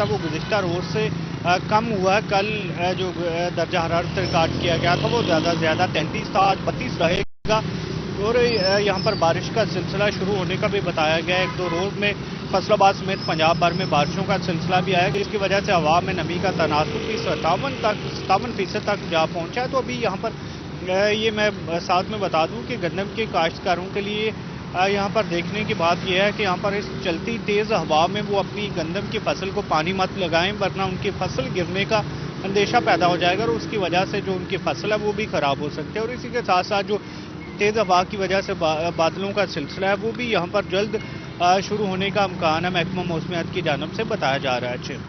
था वो गुज़िश्ता रोज़ से कम हुआ है। कल जो दर्जा हरारत रिकॉर्ड किया गया था वो ज़्यादा 33 था, आज 32 रहेगा। और यहाँ पर बारिश का सिलसिला शुरू होने का भी बताया गया है। 1-2 रोज़ में फैसलाबाद समेत पंजाब भर में बारिशों का सिलसिला भी आया, जिसकी वजह से हवा में नमी का तनासुब भी 57% तक जा पहुँचा है। तो अभी यहाँ पर ये मैं साथ में बता दूं कि गन्नम के काश्तकारों के लिए यहाँ पर देखने की बात यह है कि यहाँ पर इस चलती तेज़ हवा में वो अपनी गंदम की फसल को पानी मत लगाएं, वरना उनकी फसल गिरने का अंदेशा पैदा हो जाएगा और उसकी वजह से जो उनकी फसल है वो भी ख़राब हो सकती है। और इसी के साथ साथ जो तेज़ हवा की वजह से बादलों का सिलसिला है वो भी यहाँ पर जल्द शुरू होने का इम्कान है, महकमा मौसमियात की जानिब से बताया जा रहा है।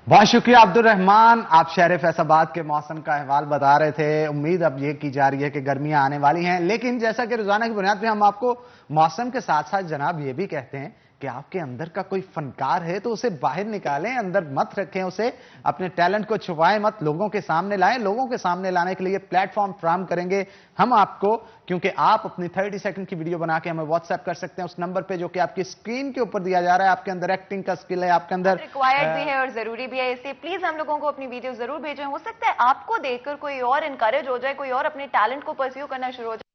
बहुत शुक्रिया अब्दुल रहमान, आप शहर फैसलाबाद के मौसम का अहवाल बता रहे थे। उम्मीद अब ये की जा रही है कि गर्मियां आने वाली हैं, लेकिन जैसा कि रोजाना की बुनियाद पे हम आपको मौसम के साथ साथ जनाब ये भी कहते हैं कि आपके अंदर का कोई फनकार है तो उसे बाहर निकालें, अंदर मत रखें उसे, अपने टैलेंट को छुपाएं मत, लोगों के सामने लाएं। लोगों के सामने लाने के लिए प्लेटफॉर्म फ्राहम करेंगे हम आपको, क्योंकि आप अपनी 30 सेकंड की वीडियो बना के हमें व्हाट्सएप कर सकते हैं उस नंबर पे जो कि आपकी स्क्रीन के ऊपर दिया जा रहा है। आपके अंदर एक्टिंग का स्किल है, आपके अंदर रिक्वायर्ड भी है और जरूरी भी है, इसलिए प्लीज हम लोगों को अपनी वीडियो जरूर भेजें। हो सकता है आपको देखकर कोई और इनकरेज हो जाए, कोई और अपने टैलेंट को परस्यू करना शुरू हो जाए।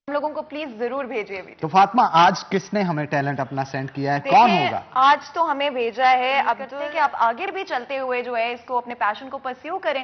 हम लोगों को प्लीज जरूर भेजिए वीडियो। तो फातिमा, आज किसने हमें टैलेंट अपना सेंड किया है, कौन होगा? आज तो हमें भेजा है अब कि आप आगे भी चलते हुए जो है इसको अपने पैशन को परस्यू करें।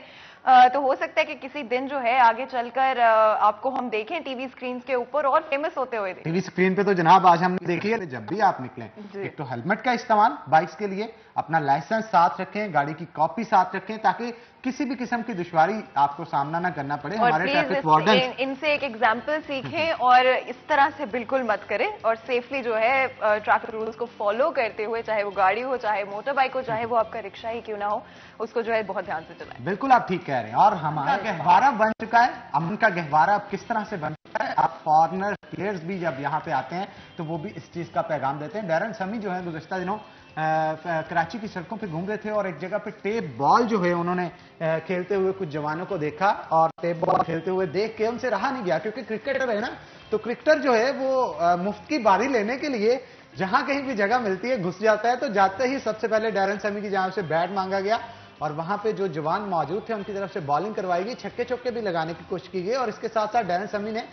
तो हो सकता है कि किसी दिन जो है आगे चलकर आपको हम देखें टीवी स्क्रीन के ऊपर और फेमस होते हुए। टीवी स्क्रीन पे तो जनाब आज हमने देखी है। जब भी आप निकलें, एक तो हेलमेट का इस्तेमाल बाइक्स के लिए, अपना लाइसेंस साथ रखें, गाड़ी की कॉपी साथ रखें, ताकि किसी भी किस्म की दुश्वारी आपको सामना ना करना पड़े। हमारे ट्रैफिक वार्डन इनसे एक एग्जाम्पल सीखें और इस तरह से बिल्कुल मत करें और सेफली जो है ट्रैफिक रूल्स को फॉलो करते हुए, चाहे वो गाड़ी हो, चाहे मोटर बाइक हो, चाहे वो आपका रिक्शा ही क्यों ना हो, उसको जो है बहुत ध्यान से चलाएं। बिल्कुल आप ठीक कह रहे हैं। और हमारा गहवारा बन चुका है, अमन का गहवारा अब किस तरह से बन चुका है। आप फॉरनर प्लेयर्स भी जब यहाँ पे आते हैं तो वो भी इस चीज का पैगाम देते हैं। डैरन समी जो है गुज़श्ता दिनों कराची की सड़कों पे घूम रहे थे और एक जगह पे टेप बॉल जो है उन्होंने खेलते हुए कुछ जवानों को देखा और टेप बॉल खेलते हुए देख के उनसे रहा नहीं गया, क्योंकि क्रिकेटर है ना, तो क्रिकेटर जो है वो मुफ्त की बारी लेने के लिए जहां कहीं भी जगह मिलती है घुस जाता है। तो जाते ही सबसे पहले डैरन समी की जानिब से बैट मांगा गया और वहां पे जो जवान मौजूद थे उनकी तरफ से बॉलिंग करवाई गई, छक्के चौके भी लगाने की कोशिश की गई और इसके साथ साथ डैरन समी ने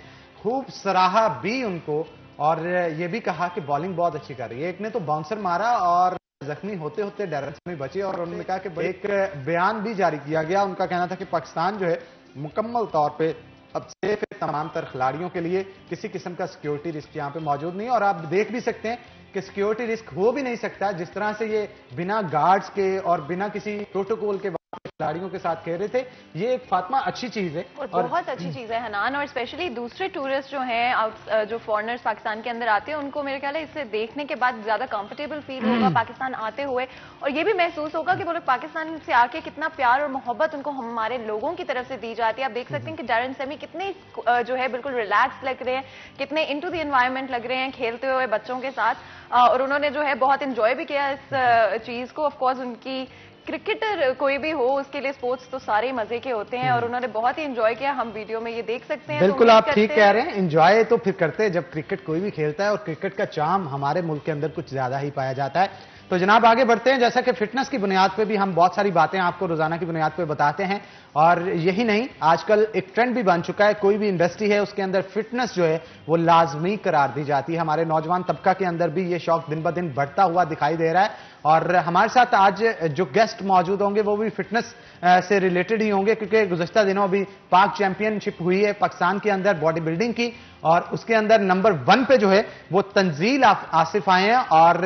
खूब सराहा भी उनको और ये भी कहा कि बॉलिंग बहुत अच्छी कर रही है। एक ने तो बाउंसर मारा और जख्मी होते होते डैरन समी बचे और उन्होंने कहा कि एक बयान भी जारी किया गया। उनका कहना था कि पाकिस्तान जो है मुकम्मल तौर पे अब सेफ है तमाम तर खिलाड़ियों के लिए, किसी किस्म का सिक्योरिटी रिस्क यहाँ पे मौजूद नहीं। और आप देख भी सकते हैं कि सिक्योरिटी रिस्क हो भी नहीं सकता जिस तरह से ये बिना गार्ड्स के और बिना किसी प्रोटोकॉल के खिलाड़ियों के साथ खेल रहे थे। ये एक फातिमा अच्छी चीज है और बहुत अच्छी चीज है हनान, और स्पेशली दूसरे टूरिस्ट जो हैं जो फॉरेनर्स पाकिस्तान के अंदर आते हैं उनको मेरे ख्याल है इससे देखने के बाद ज्यादा कंफर्टेबल फील होगा पाकिस्तान आते हुए, और ये भी महसूस होगा कि वो लोग पाकिस्तान से आके कितना प्यार और मोहब्बत उनको हमारे लोगों की तरफ से दी जाती है। आप देख सकते हैं कि डैरन समी कितने जो है बिल्कुल रिलैक्स लग रहे हैं, कितने इनटू द एनवायरनमेंट लग रहे हैं खेलते हुए बच्चों के साथ, और उन्होंने जो है बहुत इंजॉय भी किया इस चीज को। ऑफकोर्स उनकी क्रिकेटर कोई भी हो उसके लिए स्पोर्ट्स तो सारे मजे के होते हैं और उन्होंने बहुत ही एंजॉय किया, हम वीडियो में ये देख सकते हैं। बिल्कुल आप ठीक कह रहे हैं, एंजॉय तो फिर करते हैं जब क्रिकेट कोई भी खेलता है और क्रिकेट का चार्म हमारे मुल्क के अंदर कुछ ज्यादा ही पाया जाता है। तो जनाब आगे बढ़ते हैं। जैसा कि फिटनेस की बुनियाद पे भी हम बहुत सारी बातें आपको रोजाना की बुनियाद पे बताते हैं और यही नहीं, आजकल एक ट्रेंड भी बन चुका है, कोई भी इंडस्ट्री है उसके अंदर फिटनेस जो है वो लाजमी करार दी जाती है। हमारे नौजवान तबका के अंदर भी ये शौक दिन ब दिन बढ़ता हुआ दिखाई दे रहा है और हमारे साथ आज जो गेस्ट मौजूद होंगे वो भी फिटनेस से रिलेटेड ही होंगे, क्योंकि गुज़श्ता दिनों अभी पाक चैंपियनशिप हुई है पाकिस्तान के अंदर बॉडी बिल्डिंग की और उसके अंदर नंबर 1 पे जो है वो तंजील आसिफ आए हैं और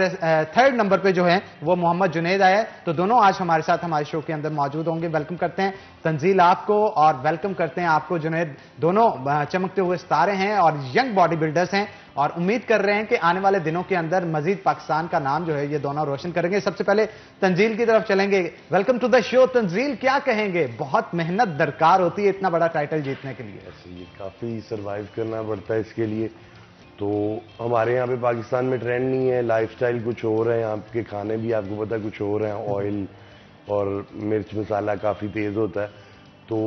3rd नंबर पे जो है वो मोहम्मद जुनैद आए हैं। तो दोनों आज हमारे साथ हमारे शो के अंदर मौजूद होंगे। वेलकम करते हैं तंजील आपको और वेलकम करते हैं आपको जुनैद। दोनों चमकते हुए सितारे हैं और यंग बॉडी बिल्डर्स हैं और उम्मीद कर रहे हैं कि आने वाले दिनों के अंदर मजीद पाकिस्तान का नाम जो है ये दोनों रोशन करेंगे। सबसे पहले तंजील की तरफ चलेंगे। Welcome to the show Tanzeel, क्या कहेंगे? बहुत मेहनत दरकार होती है इतना बड़ा टाइटल जीतने के लिए। ये काफ़ी सर्वाइव करना पड़ता है इसके लिए। तो हमारे यहाँ पे पाकिस्तान में ट्रेंड नहीं है, लाइफस्टाइल कुछ और है, यहाँ के खाने भी आपको पता कुछ और हैं, ऑयल और मिर्च मसाला काफ़ी तेज़ होता है। तो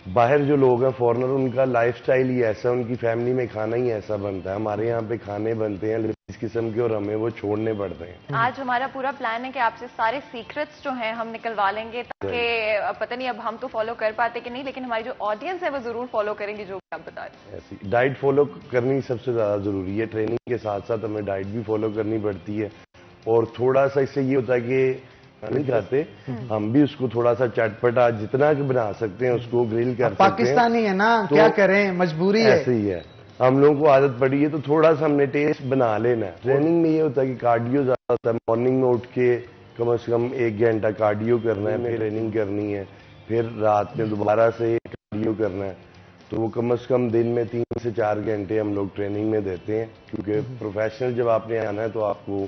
बाहर जो लोग हैं फॉरेनर, उनका लाइफस्टाइल ही ऐसा, उनकी फैमिली में खाना ही ऐसा बनता है। हमारे यहाँ पे खाने बनते हैं इस किस्म के और हमें वो छोड़ने पड़ते हैं। आज हमारा पूरा प्लान है कि आपसे सारे सीक्रेट्स जो हैं हम निकलवा लेंगे, ताकि पता नहीं अब हम तो फॉलो कर पाते कि नहीं, लेकिन हमारी जो ऑडियंस है वो जरूर फॉलो करेंगे जो आप बता रहे हैं। ऐसी डाइट फॉलो करनी सबसे ज्यादा जरूरी है। ट्रेनिंग के साथ साथ हमें डाइट भी फॉलो करनी पड़ती है। और थोड़ा सा इससे ये होता है कि नहीं खाते, हम भी उसको थोड़ा सा चटपटा जितना कि बना सकते हैं उसको ग्रिल कर सकते हैं। पाकिस्तानी है ना, तो क्या करें, मजबूरी है। ऐसे ही है, हम लोगों को आदत पड़ी है तो थोड़ा सा हमने टेस्ट बना लेना है। ट्रेनिंग में ये होता है कि कार्डियो ज्यादा होता है। मॉर्निंग में उठ के कम से कम 1 घंटा कार्डियो करना है, फिर ट्रेनिंग करनी है, फिर रात में दोबारा से कार्डियो करना है। तो वो कम से कम दिन में 3 से 4 घंटे हम लोग ट्रेनिंग में देते हैं, क्योंकि प्रोफेशनल जब आपने आना है तो आपको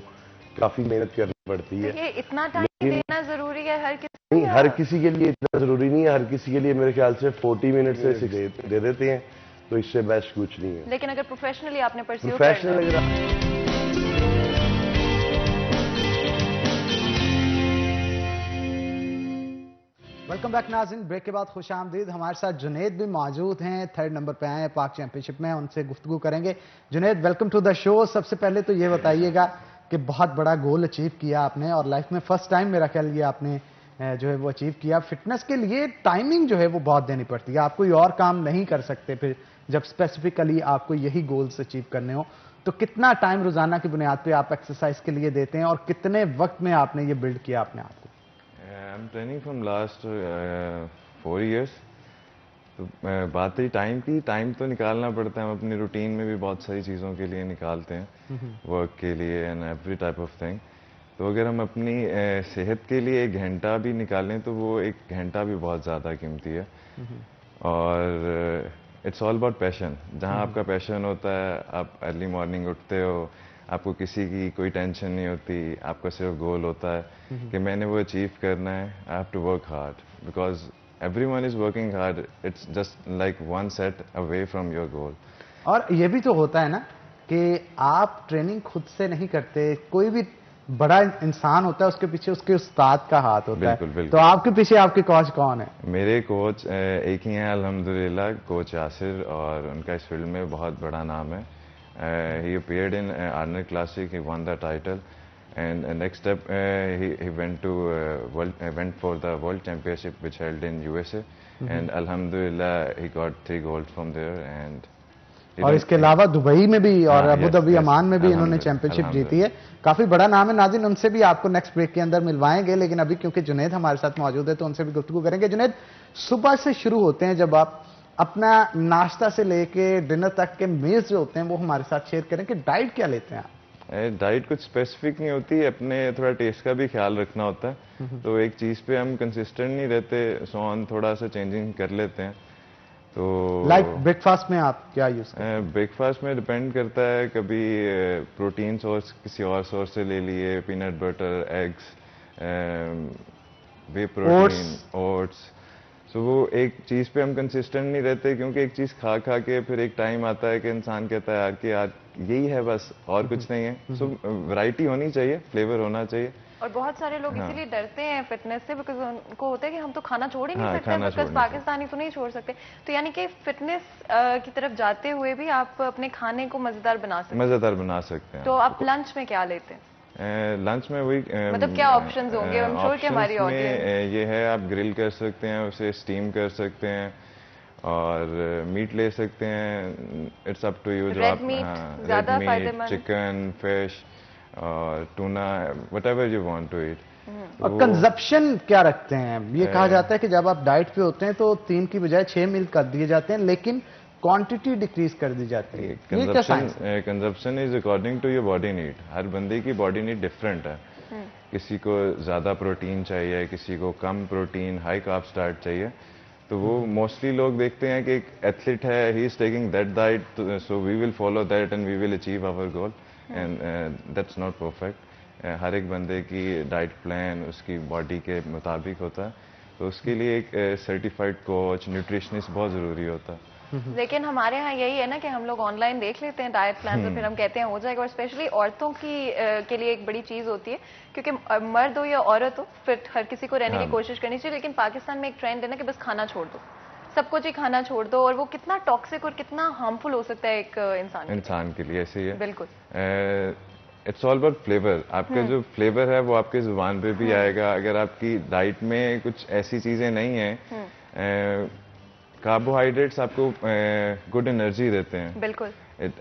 काफी मेहनत करनी पड़ती है। ये इतना टाइम देना जरूरी है हर किसी? नहीं, हर किसी के लिए इतना जरूरी नहीं है। हर किसी के लिए मेरे ख्याल से 40 मिनट से 6 दे देते हैं, तो इससे बेस्ट कुछ नहीं है। लेकिन अगर प्रोफेशनली आपने परस्यू प्रोफेशनल करना है, वेलकम बैक नाज़रीन। ब्रेक के बाद खुश आमदीद। हमारे साथ जुनैद भी मौजूद हैं, 3rd नंबर पे आए हैं पाक चैंपियनशिप में, उनसे गुफ्तगू करेंगे। Junaid, welcome to the show. सबसे पहले तो ये बताइएगा कि बहुत बड़ा गोल अचीव किया आपने, और लाइफ में फर्स्ट टाइम मेरा ख्याल ये आपने जो है वो अचीव किया। फिटनेस के लिए टाइमिंग जो है वो बहुत देनी पड़ती है, आप कोई और काम नहीं कर सकते फिर जब स्पेसिफिकली आपको यही गोल्स अचीव करने हो। तो कितना टाइम रोजाना की बुनियाद पे आप एक्सरसाइज के लिए देते हैं, और कितने वक्त में आपने ये बिल्ड किया अपने आप को? I'm training from last 4 years. तो बात रही टाइम की, टाइम तो निकालना पड़ता है। हम अपनी रूटीन में भी बहुत सारी चीज़ों के लिए निकालते हैं, वर्क के लिए and every type of thing. तो अगर हम अपनी सेहत के लिए 1 घंटा भी निकालें तो वो 1 घंटा भी बहुत ज़्यादा कीमती है। और इट्स ऑल अबाउट पैशन। जहाँ आपका पैशन होता है, आप अर्ली मॉर्निंग उठते हो, आपको किसी की कोई टेंशन नहीं होती, आपका सिर्फ गोल होता है कि मैंने वो अचीव करना है। I have to work hard because everyone is working hard. It's just like 1 set away from your goal. और ये भी तो होता है ना कि आप ट्रेनिंग खुद से नहीं करते, कोई भी बड़ा इंसान होता है उसके पीछे उसके उस्ताद का हाथ होता बिल्कुल, है। बिल्कुल। तो आपके पीछे आपके कोच कौन है? मेरे कोच एक ही हैं अल्हम्दुलिल्लाह, कोच यासिर, और उनका इस फील्ड में बहुत बड़ा नाम है। he appeared in Arnold Classic, he won the title, and next step he went for the World Championship which held in USA, and Alhamdulillah he got 3 golds from there, and और इसके अलावा Dubai में भी और Abu Dhabi yes, अमान में भी इन्होंने अल्हम्दुलिल्लाह, चैंपियनशिप जीती है। काफी बड़ा नाम है नाज़रीन, उनसे भी आपको नेक्स्ट ब्रेक के अंदर मिलवाएंगे, लेकिन अभी क्योंकि जुनैद हमारे साथ मौजूद है तो उनसे भी गुफ्तगू करेंगे। जुनैद, सुबह से शुरू होते हैं जब आप, अपना नाश्ता से लेके डिनर तक के मील्स जो होते हैं वो हमारे साथ शेयर करें कि डाइट क्या लेते हैं आप? डाइट कुछ स्पेसिफिक नहीं होती, अपने थोड़ा टेस्ट का भी ख्याल रखना होता है। तो एक चीज़ पे हम कंसिस्टेंट नहीं रहते, सो ऑन थोड़ा सा चेंजिंग कर लेते हैं। तो लाइक ब्रेकफास्ट में आप क्या यूज करते हैं? ब्रेकफास्ट में डिपेंड करता है, कभी प्रोटीन सोर्स किसी और सोर्स से ले लिए, पीनट बटर, एग्स, वे प्रोटीन, ओट्स। तो वो एक चीज़ पे हम कंसिस्टेंट नहीं रहते, क्योंकि एक चीज़ खा खा के फिर एक टाइम आता है कि इंसान कहता है यार कि यार यही है बस, और कुछ नहीं है। सो वैरायटी होनी चाहिए, फ्लेवर होना चाहिए। और बहुत सारे लोग इसीलिए डरते हैं फिटनेस से, बिकॉज उनको होता है कि हम तो खाना छोड़ ही नहीं सकते, खाना बिकॉज छोड़ पाकिस्तानी तो नहीं छोड़ सकते। तो यानी कि फिटनेस की तरफ जाते हुए भी आप अपने खाने को मजेदार बना सकते हैं। मज़ेदार बना सकते हैं। तो आप लंच में क्या लेते हैं? लंच में वही मतलब क्या ऑप्शंस होंगे? आई एम श्योर कि हमारी options ऑडियंस में ये है, आप ग्रिल कर सकते हैं, उसे स्टीम कर सकते हैं, और मीट ले सकते हैं। It's up to you. जो Red आप meat ज्यादा फायदेमंद? चिकन, फिश और tuna, whatever you want to eat. और कंजप्शन क्या रखते हैं? ये कहा जाता है कि जब आप डाइट पे होते हैं तो 3 की बजाय 6 मील कर दिए जाते हैं, लेकिन क्वांटिटी डिक्रीज कर दी जाती है। ये क्या साइंस है? Consumption is according to your body need. हर बंदे की बॉडी नीड डिफरेंट है। किसी को ज़्यादा प्रोटीन चाहिए, किसी को कम प्रोटीन, हाई कार्ब्स डाइट चाहिए। तो वो मोस्टली लोग देखते हैं कि एक एथलीट है, he is taking that diet, so we will follow that and we will achieve our goal, and that's not perfect. हर एक बंदे की डाइट प्लान उसकी बॉडी के मुताबिक होता है, तो उसके लिए एक सर्टिफाइड कोच, न्यूट्रिशनिस्ट बहुत ज़रूरी होता है। लेकिन हमारे यहाँ यही है ना कि हम लोग ऑनलाइन देख लेते हैं डाइट प्लान, तो फिर हम कहते हैं हो जाएगा। और स्पेशली औरतों की के लिए एक बड़ी चीज होती है, क्योंकि मर्द हो या औरत हो, फिट हर किसी को रहने की कोशिश करनी चाहिए। लेकिन पाकिस्तान में एक ट्रेंड है ना कि बस खाना छोड़ दो, सब कुछ ही खाना छोड़ दो, और वो कितना टॉक्सिक और कितना हार्मफुल हो सकता है एक इंसान के लिए। ऐसे ही है, बिल्कुल। It's all about flavour. आपका जो फ्लेवर है वो आपके जुबान पे भी आएगा। अगर आपकी डाइट में कुछ ऐसी चीजें नहीं है, कार्बोहाइड्रेट्स आपको गुड एनर्जी देते हैं, बिल्कुल। It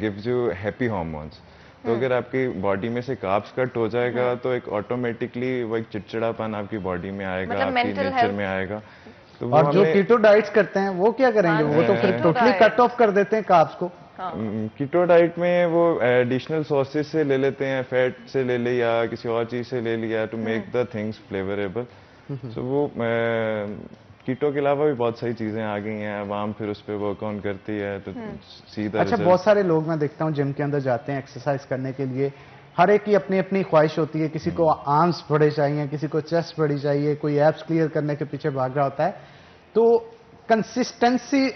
gives you happy hormones. तो अगर आपकी बॉडी में से कार्ब्स कट हो जाएगा तो एक ऑटोमेटिकली वो एक चिड़चिड़ापन आपकी बॉडी में आएगा, मतलब आपकी नेचर में आएगा। तो और जो कीटो डाइट्स करते हैं वो क्या करेंगे? वो तो फिर टोटली कट ऑफ कर देते हैं कार्ब्स को। कीटो डाइट में वो एडिशनल सोर्सेज से ले लेते हैं, फैट से ले लिया, किसी और चीज से ले लिया, टू मेक द थिंग्स फ्लेवरेबल। सो वो कीटो के अलावा भी बहुत सारी चीजें आ गई हैं, आवाम फिर उस पर वर्क ऑन करती है तो सीधा। अच्छा, बहुत सारे लोग मैं देखता हूँ जिम के अंदर जाते हैं एक्सरसाइज करने के लिए, हर एक की अपनी अपनी ख्वाहिश होती है। किसी को आर्म्स बड़े चाहिए, किसी को चेस्ट बड़ी चाहिए, कोई एब्स क्लियर करने के पीछे भाग रहा होता है। तो कंसिस्टेंसी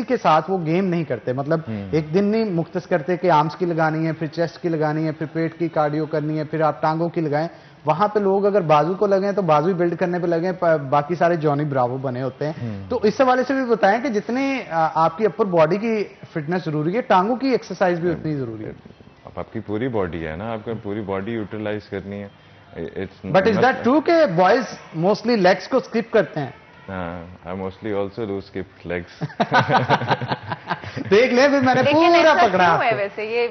के साथ वो गेम नहीं करते, मतलब एक दिन नहीं मुख्तस करते कि आर्म्स की लगानी है, फिर चेस्ट की लगानी है, फिर पेट की कार्डियो करनी है, फिर आप टांगों की लगाएं। वहां पे लोग अगर बाजू को लगे तो बाजू बिल्ड करने पे लगे, बाकी सारे जॉनी ब्रावो बने होते हैं। तो इस हवाले से भी बताएं कि जितने आपकी अपर बॉडी की फिटनेस जरूरी है, टांगों की एक्सरसाइज भी उतनी जरूरी है। अब आपकी पूरी बॉडी है ना, आपको पूरी बॉडी यूटिलाइज करनी है। बट इज दैट ट्रू कि बॉयज मोस्टली लेग्स को स्किप करते हैं? I mostly also do skip legs. देख ले, फिर मैंने पूरा पकड़ा। क्यों है वैसे ये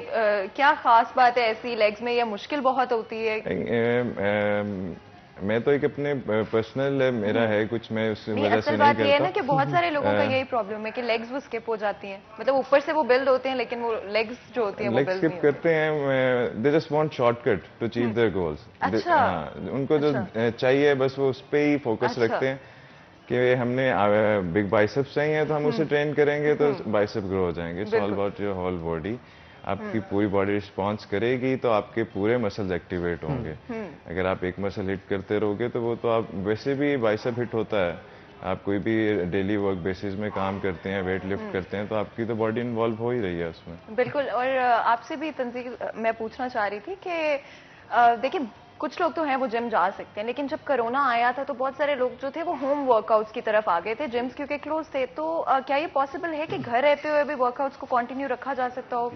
क्या खास बात है ऐसी लेग्स में, या मुश्किल बहुत होती है? मैं तो एक अपने पर्सनल मेरा है कुछ, मैं उस वजह से नहीं करता। बात ये है ना कि बहुत सारे लोगों का यही प्रॉब्लम है कि लेग्स वो स्किप हो जाती हैं, मतलब ऊपर से वो बिल्ड होते हैं लेकिन वो लेग्स जो होती हैं वो बिल्ड स्किप करते हैं। They just want shortcut to achieve their goals. अच्छा, उनको जो चाहिए बस वो उस पे ही फोकस रखते हैं कि हमने बिग बाइसेप्स चाहिए तो हम उसे ट्रेन करेंगे तो बाइसेप ग्रो हो जाएंगे। It's all about your whole body. आपकी पूरी बॉडी रिस्पॉन्स करेगी तो आपके पूरे मसल्स एक्टिवेट होंगे। अगर आप एक मसल हिट करते रहोगे तो वो तो आप वैसे भी बाइसेप हिट होता है, आप कोई भी डेली वर्क बेसिस में काम करते हैं, वेट लिफ्ट करते हैं, तो आपकी तो बॉडी इन्वॉल्व हो ही रही है उसमें। बिल्कुल। और आपसे भी तंजील मैं पूछना चाह रही थी कि देखिए कुछ लोग तो हैं वो जिम जा सकते हैं, लेकिन जब कोरोना आया था तो बहुत सारे लोग जो थे वो होम वर्कआउट्स की तरफ आ गए थे, जिम्स क्योंकि क्लोज थे। तो क्या ये पॉसिबल है कि घर रहते हुए भी वर्कआउट्स को कंटिन्यू रखा जा सकता हो?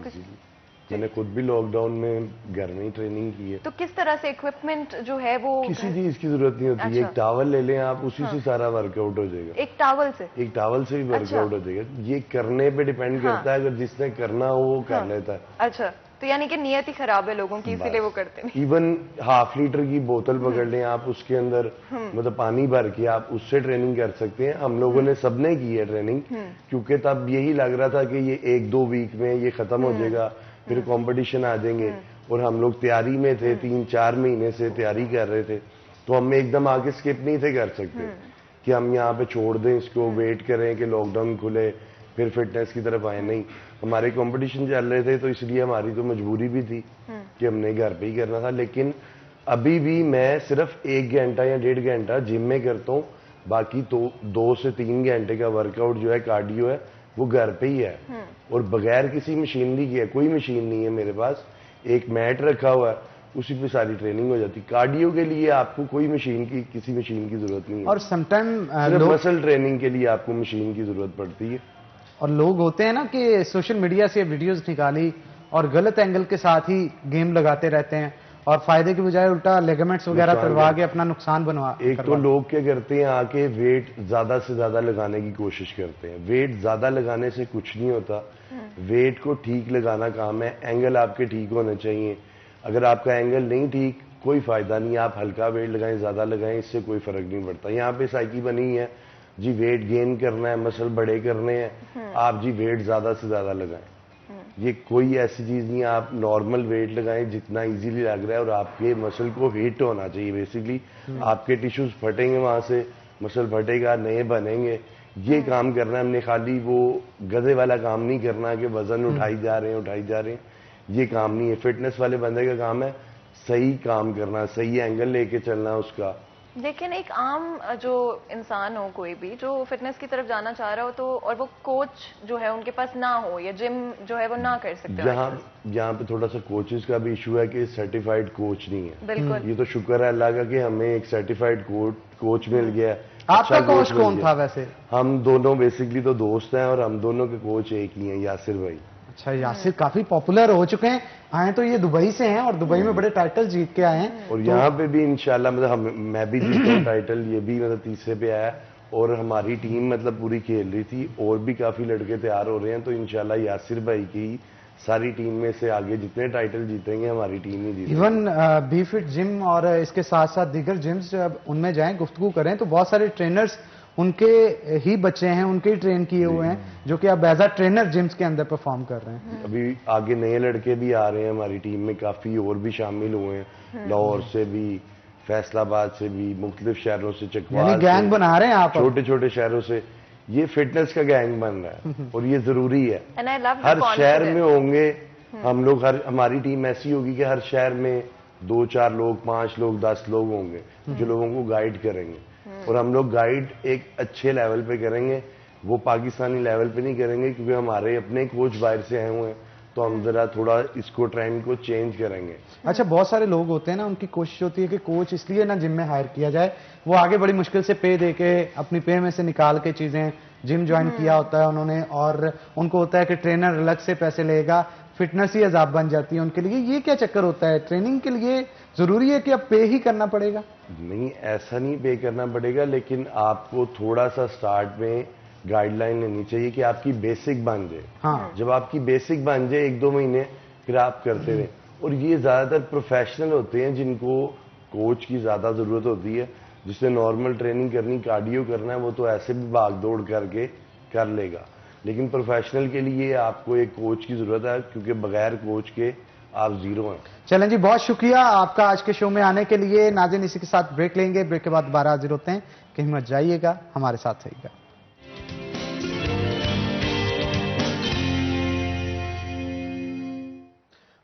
मैंने खुद भी लॉकडाउन में घर में ही ट्रेनिंग की है। तो किस तरह से इक्विपमेंट जो है वो किसी चीज की जरूरत नहीं होती है। एक टावल ले लें आप, उसी से सारा वर्कआउट हो जाएगा। एक टावल से? एक टावल से भी वर्कआउट हो जाएगा। ये करने पे डिपेंड करता है, अगर जिसने करना हो वो कर लेता है। अच्छा, तो यानी कि नियत ही खराब है लोगों की, इसीलिए वो करते नहीं। इवन ½ लीटर की बोतल पकड़ लें आप, उसके अंदर मतलब पानी भर के आप उससे ट्रेनिंग कर सकते हैं। हम लोगों ने सबने की है ट्रेनिंग, क्योंकि तब यही लग रहा था कि ये 1-2 वीक में ये खत्म हो जाएगा, फिर कंपटीशन आ जाएंगे। और हम लोग तैयारी में थे, 3-4 महीने से तैयारी कर रहे थे, तो हम एकदम आगे स्किप नहीं थे कर सकते कि हम यहाँ पे छोड़ दें इसको, वेट करें कि लॉकडाउन खुले फिर फिटनेस की तरफ आए। नहीं, हमारे कंपटीशन चल रहे थे, तो इसलिए हमारी तो मजबूरी भी थी कि हमने घर पे ही करना था। लेकिन अभी भी मैं सिर्फ 1 घंटा या 1.5 घंटा जिम में करता हूँ, बाकी तो 2 से 3 घंटे का वर्कआउट जो है, कार्डियो है, वो घर पे ही है। और बगैर किसी मशीनरी के, कोई मशीन नहीं है मेरे पास, एक मैट रखा हुआ है, उसी पे सारी ट्रेनिंग हो जाती है। कार्डियो के लिए आपको कोई मशीन की, किसी मशीन की जरूरत नहीं है। और समटाइम मसल ट्रेनिंग के लिए आपको मशीन की जरूरत पड़ती है। और लोग होते हैं ना कि सोशल मीडिया से वीडियोस निकाली और गलत एंगल के साथ ही गेम लगाते रहते हैं, और फायदे की बजाय उल्टा लेगमेंट्स वगैरह करवा के अपना नुकसान बनवा। एक तो लोग क्या करते हैं, आके वेट ज्यादा से ज्यादा लगाने की कोशिश करते हैं। वेट ज्यादा लगाने से कुछ नहीं होता, वेट को ठीक लगाना काम है। एंगल आपके ठीक होने चाहिए। अगर आपका एंगल नहीं ठीक, कोई फायदा नहीं, आप हल्का वेट लगाएं, ज्यादा लगाएं, इससे कोई फर्क नहीं पड़ता। यहाँ पे साइकी बनी है जी, वेट गेन करना है, मसल बड़े करने हैं, आप जी वेट ज्यादा से ज्यादा लगाएं। ये कोई ऐसी चीज नहीं है। आप नॉर्मल वेट लगाएं जितना इजीली लग रहा है, और आपके मसल को हिट होना चाहिए। बेसिकली आपके टिश्यूज फटेंगे, वहां से मसल फटेगा, नए बनेंगे। ये काम करना है हमने। खाली वो गधे वाला काम नहीं करना कि वजन उठाई जा रहे हैं, ये काम नहीं है। फिटनेस वाले बंदे का काम है सही काम करना, सही एंगल लेके चलना उसका, लेकिन एक आम जो इंसान हो, कोई भी जो फिटनेस की तरफ जाना चाह रहा हो, तो और वो कोच जो है उनके पास ना हो, या जिम जो है वो ना कर सकते हो, यहाँ पे थोड़ा सा कोचेस का भी इशू है कि सर्टिफाइड कोच नहीं है। बिल्कुल। ये तो शुक्र है अल्लाह का कि हमें एक सर्टिफाइड कोच मिल गया। आपका कोच कौन था वैसे? हम दोनों बेसिकली तो दोस्त हैं और हम दोनों के कोच एक ही हैं, यासिर भाई। अच्छा, यासिर काफी पॉपुलर हो चुके हैं, आए तो ये दुबई से हैं और दुबई में बड़े टाइटल जीत के आए हैं। और यहाँ पे भी इंशाल्लाह मतलब मैं भी जीता हूँ टाइटल, ये भी मतलब तीसरे पे आया और हमारी टीम मतलब पूरी खेल रही थी और भी काफी लड़के तैयार हो रहे हैं। तो इंशाल्लाह यासिर भाई की सारी टीम में से आगे जितने टाइटल जीतेंगे हमारी टीम ही जीतेगी। इवन बी फिट जिम और इसके साथ साथ दीगर जिम्स जब उनमें जाएं, गुफ्तगू करें, तो बहुत सारे ट्रेनर्स उनके ही बच्चे हैं, उनके ही ट्रेन किए हुए हैं, जो कि अब एज अ ट्रेनर जिम्स के अंदर परफॉर्म कर रहे हैं। अभी आगे नए लड़के भी आ रहे हैं हमारी टीम में, काफी और भी शामिल हुए हैं, लाहौर से भी, फैसलाबाद से भी, मुख्तलिफ शहरों से, चकवाल से, गैंग बना रहे हैं आप, छोटे छोटे शहरों से। ये फिटनेस का गैंग बन रहा है और ये जरूरी है। हर शहर में होंगे हम लोग, हमारी टीम ऐसी होगी कि हर शहर में 2-4 लोग, 5 लोग, 10 लोग होंगे जो लोगों को गाइड करेंगे। और हम लोग गाइड एक अच्छे लेवल पे करेंगे, वो पाकिस्तानी लेवल पे नहीं करेंगे, क्योंकि हमारे अपने कोच बाहर से आए हुए हैं, तो हम जरा थोड़ा इसको ट्रेंड को चेंज करेंगे। अच्छा, बहुत सारे लोग होते हैं ना, उनकी कोशिश होती है कि कोच इसलिए ना जिम में हायर किया जाए, वो आगे बड़ी मुश्किल से पे दे के अपनी पे में से निकाल के चीजें, जिम ज्वाइन किया होता है उन्होंने, और उनको होता है कि ट्रेनर अलग से पैसे लेगा, फिटनेस ही अजाब बन जाती है उनके लिए। ये क्या चक्कर होता है? ट्रेनिंग के लिए जरूरी है कि अब पे ही करना पड़ेगा? नहीं, ऐसा नहीं पे करना पड़ेगा, लेकिन आपको थोड़ा सा स्टार्ट में गाइडलाइन लेनी चाहिए कि आपकी बेसिक बन जाए। हाँ। जब आपकी बेसिक बन जाए 1-2 महीने, फिर आप करते रहे। और ये ज्यादातर प्रोफेशनल होते हैं जिनको कोच की ज्यादा जरूरत होती है। जिसने नॉर्मल ट्रेनिंग करनी, कार्डियो करना है, वो तो ऐसे भी भाग दौड़ करके कर लेगा, लेकिन प्रोफेशनल के लिए आपको एक कोच की जरूरत है, क्योंकि बगैर कोच के आप जीरो हैं। चलें जी, बहुत शुक्रिया आपका आज के शो में आने के लिए। नाज़रीन, इसी के साथ ब्रेक लेंगे, ब्रेक के बाद दोबारा हाजिर होते हैं। कहीं मत जाइएगा, हमारे साथ रहिएगा।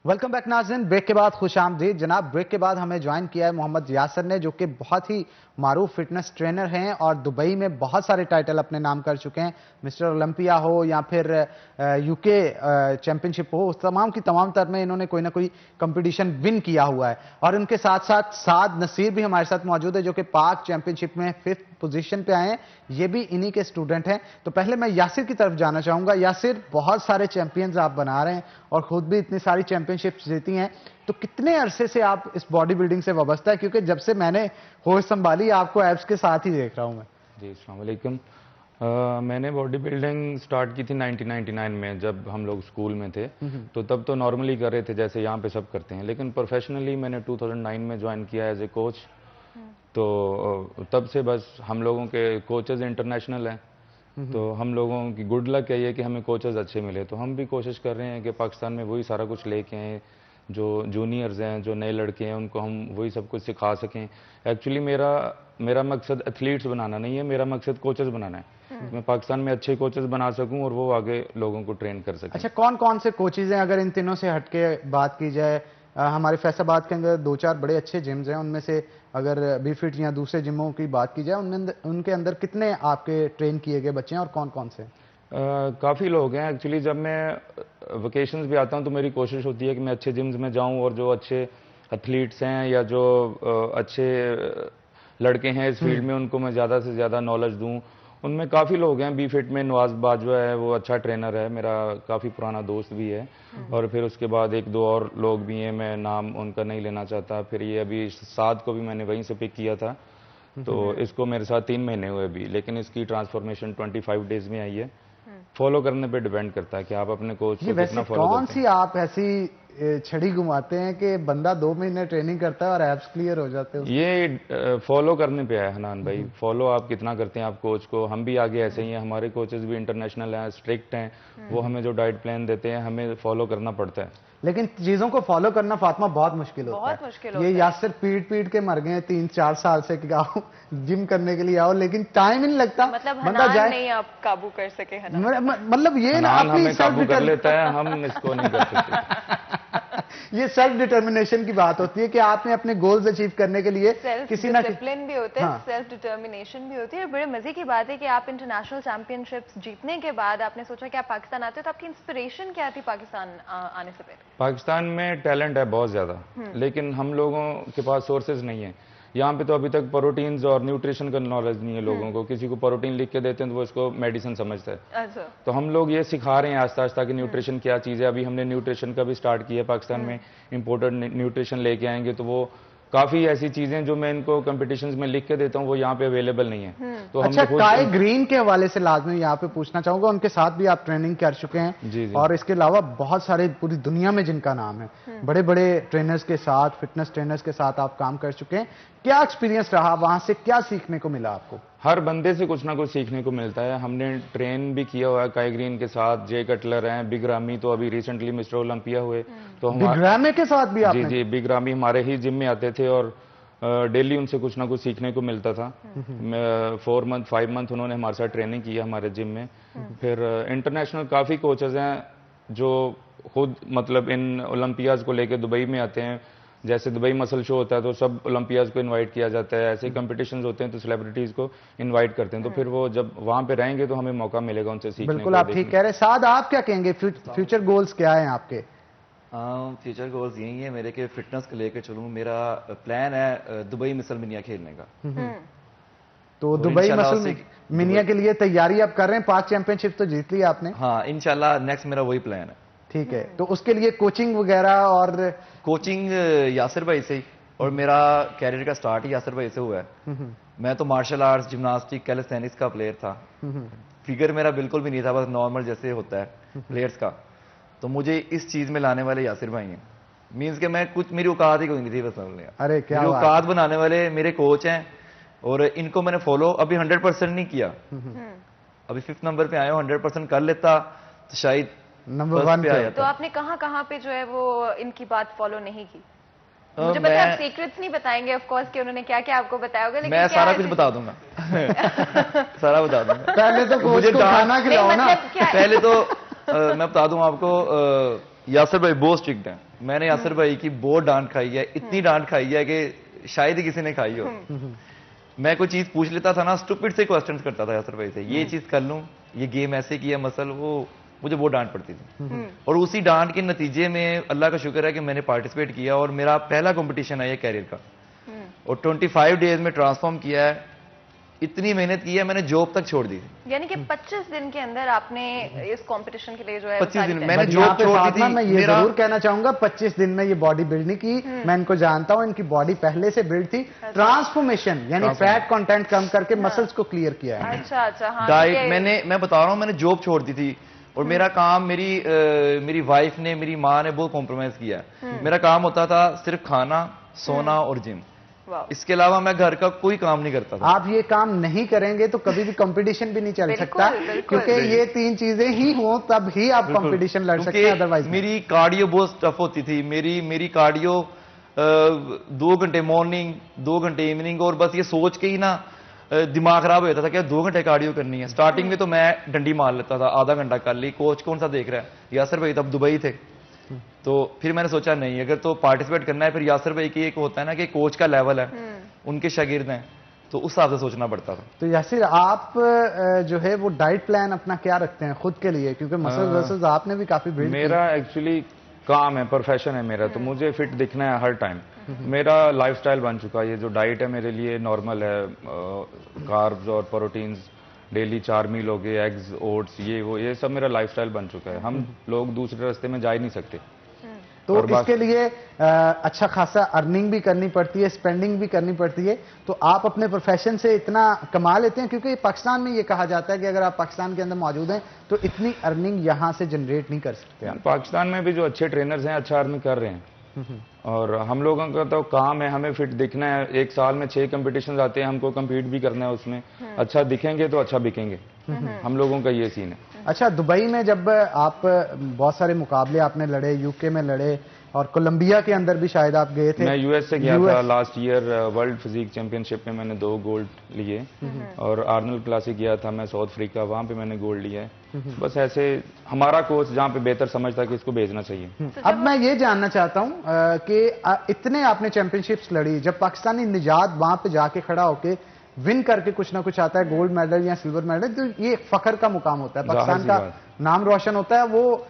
वेलकम बैक नाज़रीन, ब्रेक के बाद खुश आमदीद। जनाब, ब्रेक के बाद हमें ज्वाइन किया है मोहम्मद यासिर ने, जो कि बहुत ही मारूफ फिटनेस ट्रेनर हैं और दुबई में बहुत सारे टाइटल अपने नाम कर चुके हैं। मिस्टर ओलंपिया हो या फिर यूके चैंपियनशिप हो, उस तमाम की तमाम तर में इन्होंने कोई ना कोई कंपटीशन विन किया हुआ है। और उनके साथ साथ साद नसीर भी हमारे साथ मौजूद है, जो कि पाक चैंपियनशिप में 5th पोजीशन पे आए हैं। ये भी इन्हीं के स्टूडेंट हैं। तो पहले मैं यासिर की तरफ जाना चाहूंगा। यासिर, बहुत सारे चैंपियंस आप बना रहे हैं और खुद भी इतनी सारी चैंपियनशिप्स जीती हैं, तो कितने अरसे से आप इस बॉडी बिल्डिंग से वाबस्ता है? क्योंकि जब से मैंने होश संभाली, आपको एब्स के साथ ही देख रहा हूं मैं। जी, अस्सलाम वालेकुम। मैंने बॉडी बिल्डिंग स्टार्ट की थी 1999 में, जब हम लोग स्कूल में थे। तो तब तो नॉर्मली कर रहे थे जैसे यहाँ पे सब करते हैं, लेकिन प्रोफेशनली मैंने 2009 में ज्वाइन किया एज ए कोच। तो तब से बस हम लोगों के कोचेज इंटरनेशनल हैं, तो हम लोगों की गुड लक है ये कि हमें कोचेज अच्छे मिले। तो हम भी कोशिश कर रहे हैं कि पाकिस्तान में वही सारा कुछ लेके आएँ, जो जूनियर्स हैं, जो नए लड़के हैं, उनको हम वही सब कुछ सिखा सकें। एक्चुअली मेरा मकसद एथलीट्स बनाना नहीं है, मेरा मकसद कोचेस बनाना है। मैं पाकिस्तान में अच्छे कोचेस बना सकूं और वो आगे लोगों को ट्रेन कर सकें। अच्छा, कौन कौन से कोचेज हैं? अगर इन तीनों से हटके बात की जाए, हमारे फैसलाबाद के अंदर 2-4 बड़े अच्छे जिम्स हैं, उनमें से अगर बी फिट या दूसरे जिमों की बात की जाए, उनके अंदर कितने आपके ट्रेन किए गए बच्चे हैं और कौन कौन से? काफ़ी लोग हैं। एक्चुअली जब मैं वेकेशंस भी आता हूं तो मेरी कोशिश होती है कि मैं अच्छे जिम्स में जाऊं और जो अच्छे एथलीट्स हैं या जो अच्छे लड़के हैं इस फील्ड में, उनको मैं ज़्यादा से ज़्यादा नॉलेज दूं। उनमें काफ़ी लोग हैं। बी फिट में नवाज बाजवा है, वो अच्छा ट्रेनर है, मेरा काफ़ी पुराना दोस्त भी है। और फिर उसके बाद 1-2 और लोग भी हैं, मैं नाम उनका नहीं लेना चाहता। फिर ये अभी साद को भी मैंने वहीं से पिक किया था, तो इसको मेरे साथ 3 महीने हुए अभी, लेकिन इसकी ट्रांसफॉर्मेशन 25 डेज में आई है। फॉलो करने पे डिपेंड करता है कि आप अपने कोच को कितना फॉलो करते हैं। कौन सी आप ऐसी छड़ी घुमाते हैं कि बंदा 2 महीने ट्रेनिंग करता है और एब्स क्लियर हो जाते हैं? ये फॉलो करने पे है हनान भाई, फॉलो आप कितना करते हैं आप कोच को। हम भी आगे ऐसे ही हैं, हमारे कोचेस भी इंटरनेशनल हैं, स्ट्रिक्ट हैं, वो हमें जो डाइट प्लान देते हैं हमें फॉलो करना पड़ता है। लेकिन चीजों को फॉलो करना फातिमा बहुत मुश्किल होता है। बहुत मुश्किल होता ये है। यासिर पीट के मर गए 3-4 साल से कि आओ जिम करने के लिए आओ, लेकिन टाइम ही नहीं लगता। मतलब बंदा हनान जाए, नहीं आप काबू कर सके हनान। मतलब ये ना हनान अपनी हमें काबू कर सेल्फ लेता है, हम इसको नहीं कर सकते। ये सेल्फ डिटर्मिनेशन की बात होती है कि आपने अपने गोल्स अचीव करने के लिए किसी ना डिसिप्लिन भी होता है, सेल्फ डिटर्मिनेशन भी होती है। और बड़े मजे की बात है कि आप इंटरनेशनल चैंपियनशिप्स जीतने के बाद आपने सोचा कि आप पाकिस्तान आते हो, तो आपकी इंस्पिरेशन क्या थी पाकिस्तान आने से पहले? पाकिस्तान में टैलेंट है बहुत ज़्यादा, लेकिन हम लोगों के पास सोर्सेज नहीं है। यहाँ पे तो अभी तक प्रोटीन्स और न्यूट्रिशन का नॉलेज नहीं है लोगों को। किसी को प्रोटीन लिख के देते हैं तो वो इसको मेडिसिन समझता है। अच्छा। तो हम लोग ये सिखा रहे हैं आस्ता आस्ता कि न्यूट्रिशन क्या चीज़ है। अभी हमने न्यूट्रिशन का भी स्टार्ट किया है पाकिस्तान में। इम्पोर्टेड न्यूट्रिशन लेके आएंगे तो वो काफी ऐसी चीजें जो मैं इनको कॉम्पिटिशन्स में लिख के देता हूँ वो यहाँ पे अवेलेबल नहीं है। तो हम अच्छा, काई ग्रीन के हवाले से लाजमी यहाँ पे पूछना चाहूंगा, उनके साथ भी आप ट्रेनिंग कर चुके हैं जी। और इसके अलावा बहुत सारे पूरी दुनिया में जिनका नाम है, बड़े बड़े ट्रेनर्स के साथ, फिटनेस ट्रेनर्स के साथ आप काम कर चुके हैं। क्या एक्सपीरियंस रहा वहां से, क्या सीखने को मिला आपको? हर बंदे से कुछ ना कुछ सीखने को मिलता है। हमने ट्रेन भी किया हुआ है काई ग्रीन के साथ, जे कटलर हैं, बिग रामी तो अभी रिसेंटली मिस्टर ओलंपिया हुए। तो बिग रामी के साथ भी आपने? जी, बिग रामी हमारे ही जिम में आते थे और डेली उनसे कुछ ना कुछ सीखने को मिलता था। 4 मंथ 5 मंथ उन्होंने हमारे साथ ट्रेनिंग किया हमारे जिम में। फिर इंटरनेशनल काफ़ी कोचेज हैं जो खुद मतलब इन ओलंपियाज को लेके दुबई में आते हैं। जैसे दुबई मसल शो होता है तो सब ओलंपियाज को इनवाइट किया जाता है। ऐसे कंपटीशंस होते हैं तो सेलिब्रिटीज को इनवाइट करते हैं। तो फिर वो जब वहां पे रहेंगे तो हमें मौका मिलेगा उनसे सीखने को। बिल्कुल, आप ठीक कह रहे हैं। साद, आप क्या कहेंगे, फ्यूचर गोल्स क्या हैं आपके? फ्यूचर गोल्स यही है मेरे कि फिटनेस को लेकर चलूँ। मेरा प्लान है दुबई मिसल मिनिया खेलने का। तो दुबई मिसल मिनिया के लिए तैयारी आप कर रहे हैं? 5 चैंपियनशिप तो जीत ली आपने। हाँ, इंशाल्लाह नेक्स्ट मेरा वही प्लान है। ठीक है, तो उसके लिए कोचिंग वगैरह और कोचिंग यासिर भाई से ही, और मेरा कैरियर का स्टार्ट ही यासिर भाई से हुआ है। मैं तो मार्शल आर्ट्स, जिम्नास्टिक, कैलिस्थेनिक्स का प्लेयर था। फिगर मेरा बिल्कुल भी नहीं था, बस नॉर्मल जैसे होता है प्लेयर्स का। तो मुझे इस चीज में लाने वाले यासिर भाई हैं। मीन्स के मैं कुछ, मेरी औकात ही कोई नहीं थी बस समझ। अरे क्या मेरी औकात बनाने वाले मेरे कोच हैं और इनको मैंने फॉलो अभी 100% नहीं किया। अभी 5th नंबर पे आया हूँ। 100% कर लेता तो शायद नंबर 1 पे आया। तो आपने कहाँ पे जो है वो इनकी बात फॉलो नहीं की? मुझे पता है आप सीक्रेट्स नहीं बताएंगे ऑफ कोर्स कि उन्होंने क्या क्या आपको बताया होगा, लेकिन मैं सारा कुछ बता दूंगा। सारा बता दूंगा। पहले तो कोच को खाना खिलाओ ना। पहले तो मैं बता दूं आपको, यासिर भाई बहुत स्ट्रिक्ट हैं। मैंने यासिर भाई की बहुत डांट खाई है, इतनी डांट खाई है कि शायद ही किसी ने खाई हो। मैं कोई चीज पूछ लेता था ना, स्टूपिड से क्वेश्चंस करता था यासिर भाई से, ये चीज कर लूं, ये गेम ऐसे किया मसल, वो मुझे बहुत डांट पड़ती थी। और उसी डांट के नतीजे में अल्लाह का शुक्र है कि मैंने पार्टिसिपेट किया और मेरा पहला कंपटीशन है ये कैरियर का। और 25 डेज में ट्रांसफॉर्म किया है। इतनी मेहनत की है, मैंने जॉब तक छोड़ दी। यानी कि 25 दिन के अंदर आपने इस कंपटीशन के लिए जो है 25 दिन मैंने जॉब छोड़ दी थी। मैं ये जरूर कहना चाहूंगा, 25 दिन में ये बॉडी बिल्ड नहीं की। मैं इनको जानता हूं, इनकी बॉडी पहले से बिल्ड थी। ट्रांसफॉर्मेशन यानी फैट कंटेंट कम करके मसल्स को क्लियर किया है। अच्छा। हाँ, डाइट मैं बता रहा हूँ, मैंने जॉब छोड़ दी थी और मेरा काम मेरी वाइफ ने, मेरी माँ ने बहुत कॉम्प्रोमाइज किया। मेरा काम होता था सिर्फ खाना, सोना और जिम। इसके अलावा मैं घर का कोई काम नहीं करता था। आप ये काम नहीं करेंगे तो कभी भी कंपटीशन भी नहीं चल सकता, क्योंकि ये 3 चीजें ही हो तब ही आप कंपटीशन लड़ सकते हैं, अदरवाइज। मेरी कार्डियो बहुत टफ होती थी। मेरी कार्डियो 2 घंटे मॉर्निंग, 2 घंटे इवनिंग, और बस ये सोच के ही ना दिमाग खराब हो जाता था कि 2 घंटे कार्डियो करनी है। स्टार्टिंग में तो मैं डंडी मार लेता था, आधा घंटा कर ली, कोच कौन सा देख रहा है। यासिर भाई तब दुबई थे। तो फिर मैंने सोचा नहीं, अगर तो पार्टिसिपेट करना है, फिर यासिर भाई की एक होता है ना कि कोच का लेवल है, उनके शागिर्द हैं, तो उस हिसाब से सोचना पड़ता था। तो यासिर, आप जो है वो डाइट प्लान अपना क्या रखते हैं खुद के लिए, क्योंकि मसल वर्सेस आपने भी काफी बिल्ड मेरा एक्चुअली काम है, प्रोफेशन है मेरा, तो मुझे फिट दिखना है हर टाइम। मेरा लाइफस्टाइल बन चुका है। ये जो डाइट है मेरे लिए नॉर्मल है। कार्ब्स और प्रोटीन्स डेली 4 मील हो गए, एग्स, ओट्स, ये सब मेरा लाइफस्टाइल बन चुका है। हम लोग दूसरे रास्ते में जा ही नहीं सकते। तो इसके लिए अच्छा खासा अर्निंग भी करनी पड़ती है, स्पेंडिंग भी करनी पड़ती है। तो आप अपने प्रोफेशन से इतना कमा लेते हैं, क्योंकि पाकिस्तान में ये कहा जाता है कि अगर आप पाकिस्तान के अंदर मौजूद हैं तो इतनी अर्निंग यहाँ से जनरेट नहीं कर सकते आप। पाकिस्तान में भी जो अच्छे ट्रेनर्स हैं अच्छा अर्निंग कर रहे हैं। और हम लोगों का तो काम है, हमें फिट दिखना है। 1 साल में 6 कंपटीशन आते हैं, हमको कम्पीट भी करना है उसमें। अच्छा दिखेंगे तो अच्छा बिकेंगे। हम लोगों का ये सीन है। अच्छा, दुबई में जब आप बहुत सारे मुकाबले आपने लड़े, यूके में लड़े, और कोलंबिया के अंदर भी शायद आप गए थे। मैं यूएस से गया था last year, world physique championship में मैंने 2 गोल्ड लिए, और आर्नल्ड क्लासिक गया था मैं साउथ अफ्रीका, वहां पे मैंने गोल्ड लिया है। बस ऐसे हमारा कोच जहाँ पे बेहतर समझता कि इसको भेजना चाहिए। अब मैं ये जानना चाहता हूँ कि इतने आपने चैंपियनशिप्स लड़ी, जब पाकिस्तानी निजात वहां पे जाके खड़ा होके विन करके कुछ ना कुछ आता है, गोल्ड मेडल या सिल्वर मेडल, तो ये एक फख्र का मुकाम होता है, पाकिस्तान का नाम रोशन होता है। वो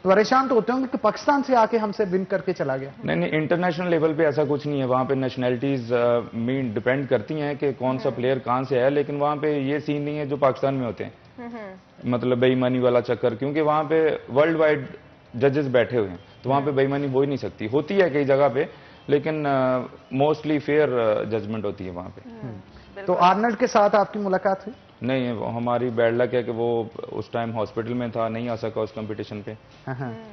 परेशान तो होते होंगे कि पाकिस्तान से आके हमसे विन करके चला गया। नहीं, इंटरनेशनल लेवल पे ऐसा कुछ नहीं है, वहाँ पे नेशनैलिटीज मीन डिपेंड करती हैं कि कौन सा प्लेयर कहाँ से है, लेकिन वहाँ पे ये सीन नहीं है जो पाकिस्तान में होते हैं, मतलब बेईमानी वाला चक्कर, क्योंकि वहाँ पे वर्ल्ड वाइड जजेस बैठे हुए हैं, तो वहाँ पे बेईमानी हो ही नहीं सकती। होती है कई जगह पे, लेकिन मोस्टली फेयर जजमेंट होती है वहाँ पे। तो आर्नल्ड के साथ आपकी मुलाकात हुई? नहीं, हमारी बैड लक है कि वो उस टाइम हॉस्पिटल में था, नहीं आ सका उस कंपटीशन पे।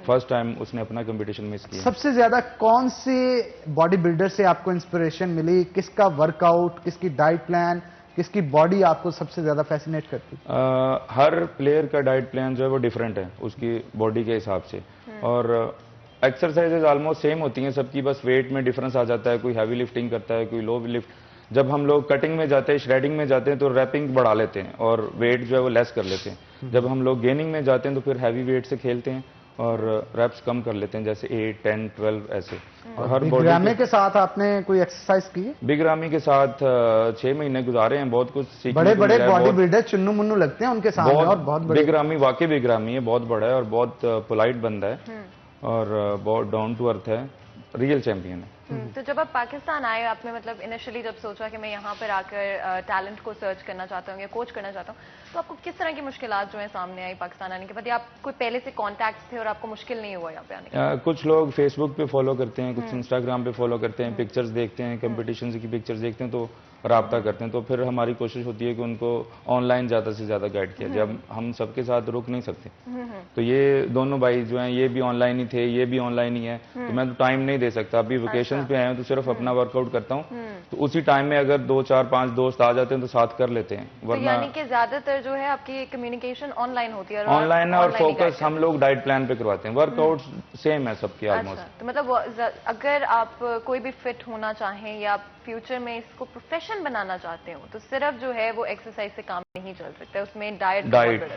फर्स्ट टाइम उसने अपना कंपटीशन मिस किया। सबसे ज्यादा कौन से बॉडी बिल्डर से आपको इंस्पिरेशन मिली? किसका वर्कआउट, किसकी डाइट प्लान, किसकी बॉडी आपको सबसे ज्यादा फैसिनेट करती? हर प्लेयर का डाइट प्लान जो है वो डिफरेंट है उसकी बॉडी के हिसाब से, और एक्सरसाइजेज ऑलमोस्ट सेम होती हैं सबकी, बस वेट में डिफरेंस आ जाता है, कोई हैवी लिफ्टिंग करता है, कोई लो लिफ्ट। जब हम लोग कटिंग में जाते हैं, श्रेडिंग में जाते हैं, तो रैपिंग बढ़ा लेते हैं और वेट जो है वो लेस कर लेते हैं। जब हम लोग गेनिंग में जाते हैं तो फिर हैवी वेट से खेलते हैं और रैप्स कम कर लेते हैं, जैसे 8, 10, 12 ऐसे। और हर बिग रामी के साथ आपने कोई एक्सरसाइज की है? बिग रामी के साथ 6 महीने गुजारे हैं, बहुत कुछ सीखने बड़े बड़े बॉडी बिल्डर चुन्नू मुन्नू लगते हैं उनके सामने, और बहुत बड़े। बिग रामी वाकई बिग रामी है, बहुत बड़ा है और बहुत पोलाइट बंदा है और बहुत डाउन टू अर्थ है, रियल चैंपियन है। तो जब आप पाकिस्तान आए, आपने मतलब इनिशियली जब सोचा कि मैं यहाँ पर आकर टैलेंट को सर्च करना चाहता हूँ या कोच करना चाहता हूँ, तो आपको किस तरह की मुश्किलात जो है सामने आई पाकिस्तान आने के बाद, या आप कोई पहले से कॉन्टैक्ट्स थे और आपको मुश्किल नहीं हुआ यहाँ पे आने के? कुछ लोग फेसबुक पे फॉलो करते हैं, कुछ इंस्टाग्राम पे फॉलो करते हैं, पिक्चर्स देखते हैं, कंपटीशन की पिक्चर्स देखते हैं तो राब्ता करते हैं, तो फिर हमारी कोशिश होती है कि उनको ऑनलाइन ज़्यादा से ज़्यादा गाइड किया जाए। अब हम सबके साथ रुक नहीं सकते, तो ये दोनों भाई जो हैं ये भी ऑनलाइन ही थे, ये भी ऑनलाइन ही है, तो मैं तो टाइम नहीं दे सकता। अभी वेकेशन पे आए हैं तो सिर्फ अपना वर्कआउट करता हूँ, तो उसी टाइम में अगर 2, 4, 5 दोस्त आ जाते हैं तो साथ कर लेते हैं, वरना यानी कि ज्यादातर जो है आपकी कम्युनिकेशन ऑनलाइन होती है, ऑनलाइन है, और फोकस हम लोग डाइट प्लान पे करवाते हैं। वर्कआउट सेम है सबकी ऑलमोस्ट। तो मतलब अगर आप कोई भी फिट होना चाहें या फ्यूचर में इसको प्रोफेशन बनाना चाहते हो, तो सिर्फ जो है वो एक्सरसाइज से काम नहीं चल सकता है, उसमें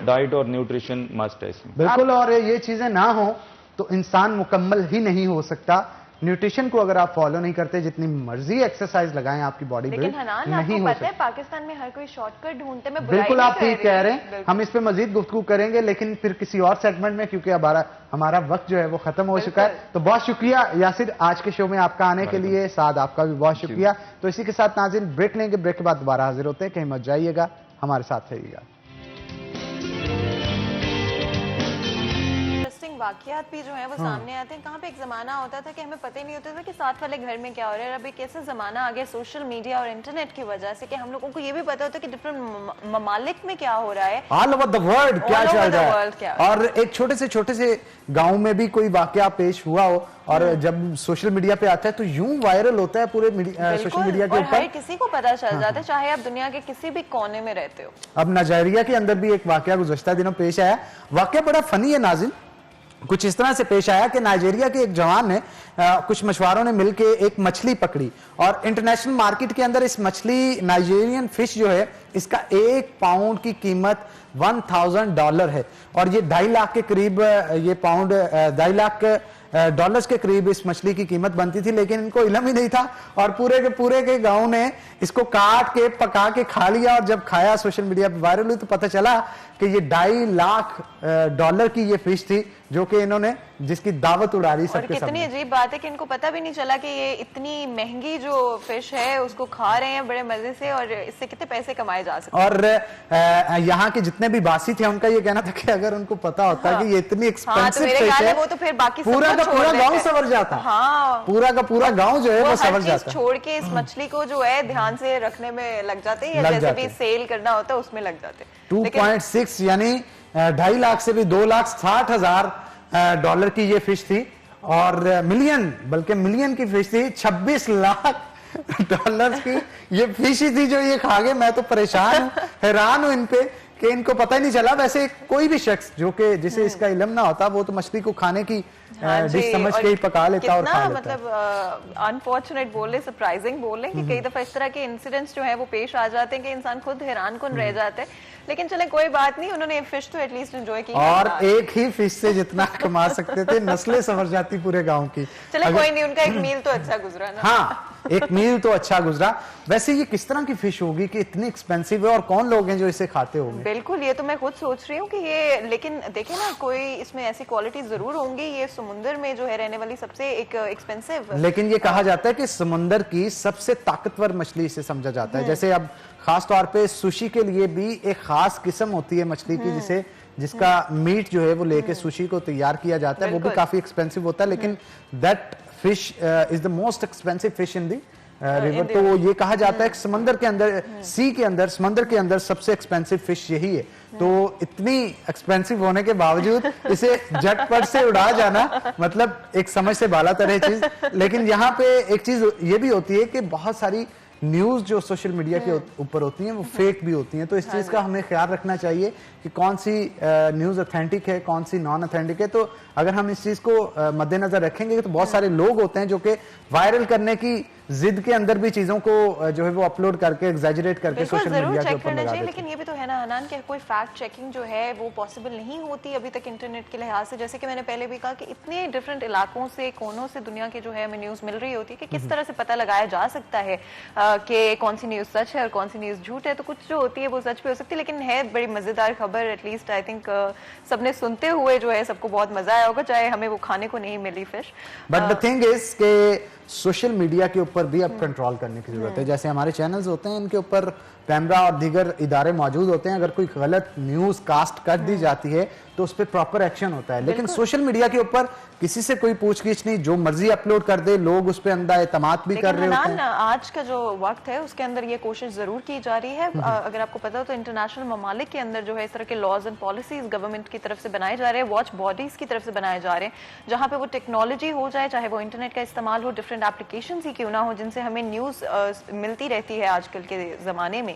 डाइट और न्यूट्रिशन मस्ट है इसमें। बिल्कुल, और ये चीजें ना हो तो इंसान मुकम्मल ही नहीं हो सकता। न्यूट्रिशन को अगर आप फॉलो नहीं करते, जितनी मर्जी एक्सरसाइज लगाएं आपकी बॉडी बिल्ड नहीं हो सकती। पाकिस्तान में हर कोई शॉर्टकट ढूंढते हैं, बिल्कुल आप ठीक कह रहे हैं, हम इस पे मजीद गुफ्तगू करेंगे लेकिन फिर किसी और सेगमेंट में, क्योंकि हमारा वक्त जो है वो खत्म हो चुका है। तो बहुत शुक्रिया यासिर आज के शो में आपका आने के लिए, साथ आपका भी बहुत शुक्रिया। तो इसी के साथ नाज़रीन ब्रेक लेंगे, ब्रेक के बाद दोबारा हाजिर होते हैं, कहीं मत जाइएगा, हमारे साथ रहिएगा। वाकयात भी जो है वो सामने आते हैं। कहाँ पे एक जमाना होता था कि हमें पता ही नहीं होता था कि साथ वाले घर में क्या हो रहा है। अब एक ऐसा जमाना आ गया सोशल मीडिया और इंटरनेट की वजह से कि हम लोगों को ये भी पता होता है कि डिफरेंट ममालिक में क्या हो रहा है, ऑल ओवर द वर्ल्ड क्या चल रहा है। और एक छोटे से गांव में भी कोई वाकया पेश हुआ हो और जब सोशल मीडिया पे आता है तो यूं वायरल होता है पूरे सोशल मीडिया के ऊपर, किसी को पता चल जाता है, चाहे आप दुनिया के किसी भी कोने में रहते हो। अब नाइजीरिया के अंदर भी एक वाकया गुज़श्ता दिनों पेश आया। वाकया बड़ा फनी है नाज़रीन, कुछ इस तरह से पेश आया कि नाइजीरिया के एक जवान ने कुछ मछुआरों ने मिलकर एक मछली पकड़ी और इंटरनेशनल मार्केट के अंदर इस मछली नाइजीरियन फिश जो है इसका 1 पाउंड की कीमत $1000 है और ये 2.5 लाख के करीब, ये पाउंड 2.5 लाख डॉलर्स के करीब इस मछली की कीमत बनती थी। लेकिन इनको इल्म ही नहीं था और पूरे के गांव ने इसको काट के पका के खा लिया और जब खाया सोशल मीडिया पर वायरल हुई तो पता चला कि ये $2.5 लाख की ये फिश थी जो कि इन्होंने जिसकी दावत उड़ा दी सबके सामने। कितनी अजीब बात है कि इनको पता भी नहीं चला कि ये इतनी महंगी जो फिश है उसको खा रहे हैं बड़े मजे से और इससे कितने पैसे कमाए जा सकते हैं। और यहाँ के जितने भी बासी थे उनका ये कहना था कि अगर उनको पता होता कि ये इतनी एक्सपेंसिव फिश है वो तो फिर बाकी पूरा का पूरा गाँव संवर जाता। हाँ, पूरा का पूरा गाँव जो है वो संवर जाता, छोड़ के इस मछली को जो है ध्यान से रखने में लग जाते हैं या जैसे भी सेल करना होता है उसमें लग जाते हैं। 2.6 यानी 2.5 लाख से भी $2,60,000 की ये फिश थी और मिलियन की फिश थी। $26 लाख की ये फिश ही थी जो ये खा गए। मैं तो परेशान हूं, हैरान हूं इन पे कि इनको पता ही नहीं चला। वैसे कोई भी शख्स जो कि जिसे इसका इल्म ना होता वो तो मछली को खाने की डिश समझ के ही पका लेता और खा लेता। मतलब अनफॉर्चुनेट बोले, सरप्राइजिंग बोले कि कई दफा इस तरह के इंसिडेंट्स जो है वो पेश आ जाते हैं कि इंसान खुद हैरान कुन रह जाते हैं। लेकिन चले कोई बात नहीं, उन्होंने फिश तो एटलीस्ट एंजॉय की। और एक ही फिश से जितना कमा सकते थे, नस्लें संवर जाती पूरे गांव की। चले कोई नहीं, उनका एक मील तो अच्छा गुजरा ना। हाँ, एक मील तो अच्छा गुजरा। वैसे ये किस तरह की फिश होगी कि इतनी एक्सपेंसिव है और कौन लोग हैं जो इसे खाते होंगे? बिल्कुल, ये तो मैं खुद सोच रही हूँ कि ये, लेकिन देखें ना, कोई इसमें ऐसी क्वालिटी जरूर होंगी। ये समुद्र में जो है रहने वाली सबसे एक एक्सपेंसिव, लेकिन ये कहा जाता है कि समुद्र की सबसे ताकतवर मछली इसे समझा जाता है। जैसे अब खास तौर पे सुशी के लिए भी एक खास किस्म होती है मछली की, जिसका मीट जो है वो लेके सुशी को तैयार किया जाता है। वो भी काफी एक्सपेंसिव होता है, लेकिन that fish is the most expensive fish in the river. तो ये कहा जाता है कि समंदर के अंदर, सी के अंदर, समंदर के अंदर सबसे एक्सपेंसिव फिश यही है। तो इतनी एक्सपेंसिव होने के बावजूद इसे झटपट से उड़ा जाना, मतलब एक समझ से बाला तरह चीज। लेकिन यहाँ पे एक चीज ये भी होती है कि बहुत सारी न्यूज जो सोशल मीडिया के ऊपर होती हैं वो फेक भी होती हैं। तो इस चीज का हमें ख्याल रखना चाहिए कि कौन सी न्यूज ऑथेंटिक है, कौन सी नॉन ऑथेंटिक है। तो अगर हम इस चीज को मद्देनजर रखेंगे तो बहुत सारे लोग होते हैं जो कि वायरल करने की जिद के अंदर भी चीजों को जो है वो अपलोड करके एग्जैजरेट करके सोशल मीडिया के ऊपर लगा देते हैं। लेकिन ये भी तो है ना हनान कि कोई फैक्ट चेकिंग जो है वो पॉसिबल नहीं होती अभी तक इंटरनेट के लिहाज से। जैसे कि मैंने पहले भी कहा कि इतने डिफरेंट इलाकों से, कोनों से दुनिया के जो है हमें न्यूज मिल रही होती है कि किस तरह से पता लगाया जा सकता है कि कौन सी न्यूज सच है और कौन सी न्यूज झूठ है। तो कुछ जो होती है वो सच भी हो सकती है, लेकिन है बड़ी मजेदार खबर। एटलीस्ट आई थिंक सबने सुनते हुए जो है सबको बहुत मजा आया होगा, चाहे हमें वो खाने को नहीं मिली fish. But the thing is के सोशल मीडिया के ऊपर भी अब कंट्रोल करने की जरूरत है। जैसे हमारे चैनल्स होते हैं, इनके ऊपर कैमरा और दीगर इदारे मौजूद होते हैं। अगर कोई गलत न्यूज कास्ट कर दी जाती है तो उस पर प्रॉपर एक्शन होता है। लेकिन सोशल मीडिया के ऊपर किसी से कोई पूछगिछ नहीं, जो मर्जी अपलोड कर दे, लोग उस पर अंधा एतमाद भी कर रहे होते हैं। आज का जो वक्त है उसके अंदर ये कोशिश जरूर की जा रही है। अगर आपको पता हो तो इंटरनेशनल ममालिक के अंदर जो है इस तरह के लॉज एंड पॉलिसीज गवर्नमेंट की तरफ से बनाए जा रहे हैं, वॉच बॉडीज की तरफ से बनाए जा रहे हैं, जहां पे वो टेक्नोलॉजी हो जाए, चाहे वो इंटरनेट का इस्तेमाल हो, डिफरेंट एप्लीकेशन ही क्यों ना हो, जिनसे हमें न्यूज मिलती रहती है आजकल के जमाने में,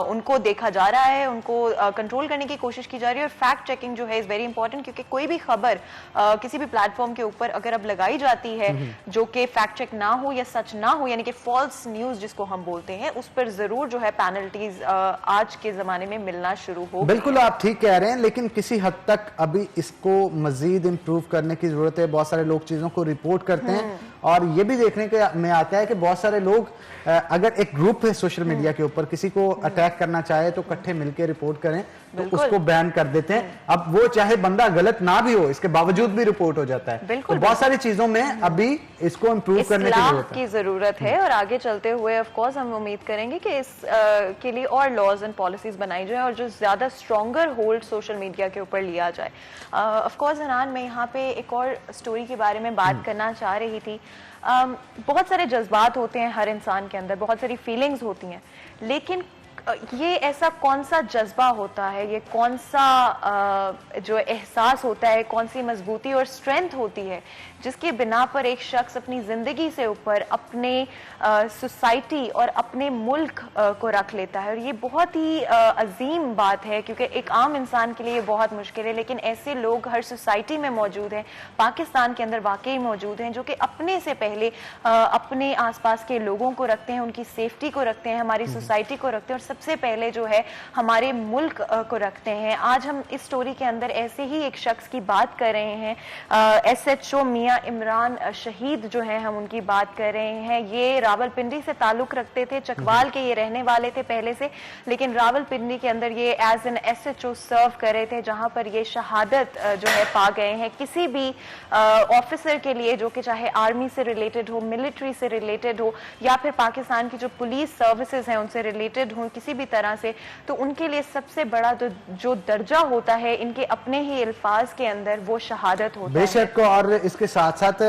उनको देखा जा रहा है, उनको कंट्रोल करने की कोशिश की जा रही है। और फैक्ट चेकिंग जो है इज वेरी इंपॉर्टेंट, क्योंकि कोई भी खबर किसी भी प्लेटफॉर्म के ऊपर अगर अब लगाई जाती है जो कि फैक्ट चेक ना हो या सच ना हो, यानी कि फॉल्स न्यूज जिसको हम बोलते हैं, उस पर जरूर जो है पेनल्टीज आज के जमाने में मिलना शुरू हो। बिल्कुल आप ठीक कह रहे हैं, लेकिन किसी हद तक अभी इसको मजीद इंप्रूव करने की जरूरत है। बहुत सारे लोग चीजों को रिपोर्ट करते हैं और ये भी देखने के में आता है कि बहुत सारे लोग, अगर एक ग्रुप है सोशल मीडिया के ऊपर, किसी को अटैक करना चाहे तो इकट्ठे मिलकर रिपोर्ट करें तो उसको बैन कर देते हैं। अब वो चाहे बंदा गलत ना भी हो, इसके बावजूद भी रिपोर्ट हो जाता है। तो बहुत सारी चीजों में अभी इसको इम्प्रूव करने की जरूरत है। और आगे चलते हुए ऑफ कोर्स हम उम्मीद करेंगे कि इस के लिए और लॉज एंड पॉलिसीज बनाई जाए और जो ज्यादा स्ट्रॉन्गर होल्ड सोशल मीडिया के ऊपर लिया जाए। ऑफ कोर्स हनान, मैं यहाँ पे एक और स्टोरी के बारे में बात करना चाह रही थी। बहुत सारे जज्बात होते हैं हर इंसान के अंदर, बहुत सारी फीलिंग्स होती हैं, लेकिन ये ऐसा कौन सा जज्बा होता है, ये कौन सा जो एहसास होता है, कौन सी मजबूती और स्ट्रेंथ होती है जिसके बिना पर एक शख्स अपनी जिंदगी से ऊपर अपने सोसाइटी और अपने मुल्क को रख लेता है। और ये बहुत ही अजीम बात है, क्योंकि एक आम इंसान के लिए बहुत मुश्किल है, लेकिन ऐसे लोग हर सोसाइटी में मौजूद हैं, पाकिस्तान के अंदर वाकई मौजूद हैं, जो कि अपने से पहले अपने आसपास के लोगों को रखते हैं, उनकी सेफ्टी को रखते हैं, हमारी सोसाइटी को रखते हैं और सबसे पहले जो है हमारे मुल्क को रखते हैं। आज हम इस स्टोरी के अंदर ऐसे ही एक शख्स की बात कर रहे हैं, SHO मियां इमरान शहीद जो है, हम उनकी बात कर रहे हैं। ये रावलपिंडी से ताल्लुक रखते थे, चकवाल के ये रहने वाले थे पहले से, लेकिन रावलपिंडी के अंदर ये एज एन SHO सर्व कर रहे थे, जहां पर ये शहादत जो है पा गए हैं। किसी भी ऑफिसर के लिए जो कि चाहे आर्मी से रिलेटेड हो, मिलिट्री से रिलेटेड हो, या फिर पाकिस्तान की जो पुलिस सर्विसेज हैं उनसे रिलेटेड हो किसी भी तरह से, तो उनके लिए सबसे बड़ा जो दर्जा होता है इनके अपने ही अल्फाज के अंदर, वो शहादत होता है। बेशक। और इसके साथ साथ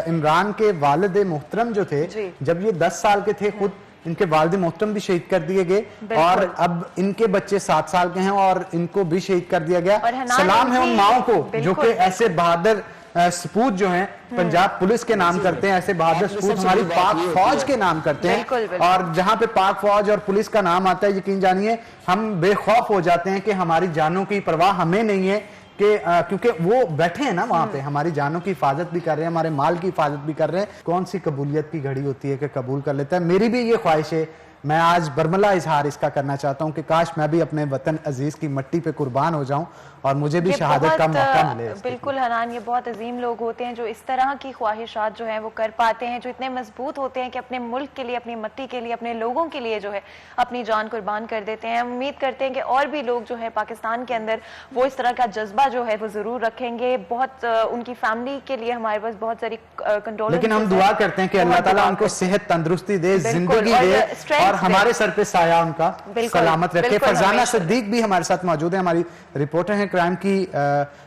इमरान के वालिद मोहतरम जो थे, जब ये 10 साल के थे, खुद इनके वालिद मोहतरम भी शहीद कर दिए गए और अब इनके बच्चे 7 साल के हैं और इनको भी शहीद कर दिया गया। सलाम है उन माओं को जो कि ऐसे बहादुर सपूत जो हैं पंजाब पुलिस के नाम करते हैं, ऐसे बहादुर सपूत हमारी पाक फौज के नाम करते हैं। और जहां पे पाक फौज और पुलिस का नाम आता है, यकीन जानिए हम बेखौफ हो जाते हैं कि हमारी जानों की परवाह हमें नहीं है, कि क्योंकि वो बैठे हैं ना वहां पे, हमारी जानों की हिफाजत भी कर रहे हैं, हमारे माल की हिफाजत भी कर रहे हैं। कौन सी कबूलियत की घड़ी होती है कि कबूल कर लेता है। मेरी भी ये ख्वाहिश है, मैं आज बरमला इजहार इसका करना चाहता हूं कि काश मैं भी अपने वतन अजीज की मिट्टी पे कुर्बान हो जाऊं और मुझे भी शहादत का मौका मिले। बिल्कुल हनान, ये बहुत अजीम लोग होते हैं जो इस तरह की ख्वाहिशात जो हैं वो कर पाते हैं, जो इतने मजबूत होते हैं कि अपने मुल्क के लिए, अपनी मिट्टी के लिए, अपने लोगों के लिए जो है अपनी जान कुर्बान कर देते हैं। हम उम्मीद करते हैं कि और भी लोग जो है पाकिस्तान के अंदर वो इस तरह का जज्बा जो है वो जरूर रखेंगे। बहुत उनकी फैमिली के लिए हमारे पास बहुत सारी कंडोलेंसेस, लेकिन हम दुआ करते हैं कि अल्लाह ताला उनको सेहत तंदुरुस्ती दे, जिंदगी दे और हमारे सर पे साया उनका सलामत रखे। फरजाना सिद्दीक भी हमारे साथ मौजूद है, हमारी रिपोर्टर हैं क्राइम की,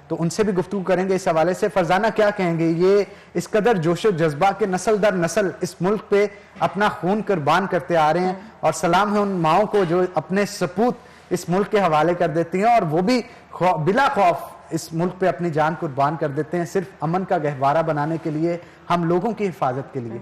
तो उनसे भी गुफ्तगू करेंगे इस हवाले से। फरजाना क्या कहेंगे, ये इस कदर जोशो जज्बा के नस्ल दर नस्ल इस मुल्क पे अपना खून कुर्बान करते आ रहे हैं, और सलाम है उन माओं को जो अपने सपूत इस मुल्क के हवाले कर देती हैं और वो भी बिला खौफ इस मुल्क पे अपनी जान कुर्बान कर देते हैं, सिर्फ अमन का गहवारा बनाने के लिए, हम लोगों की हिफाजत के लिए।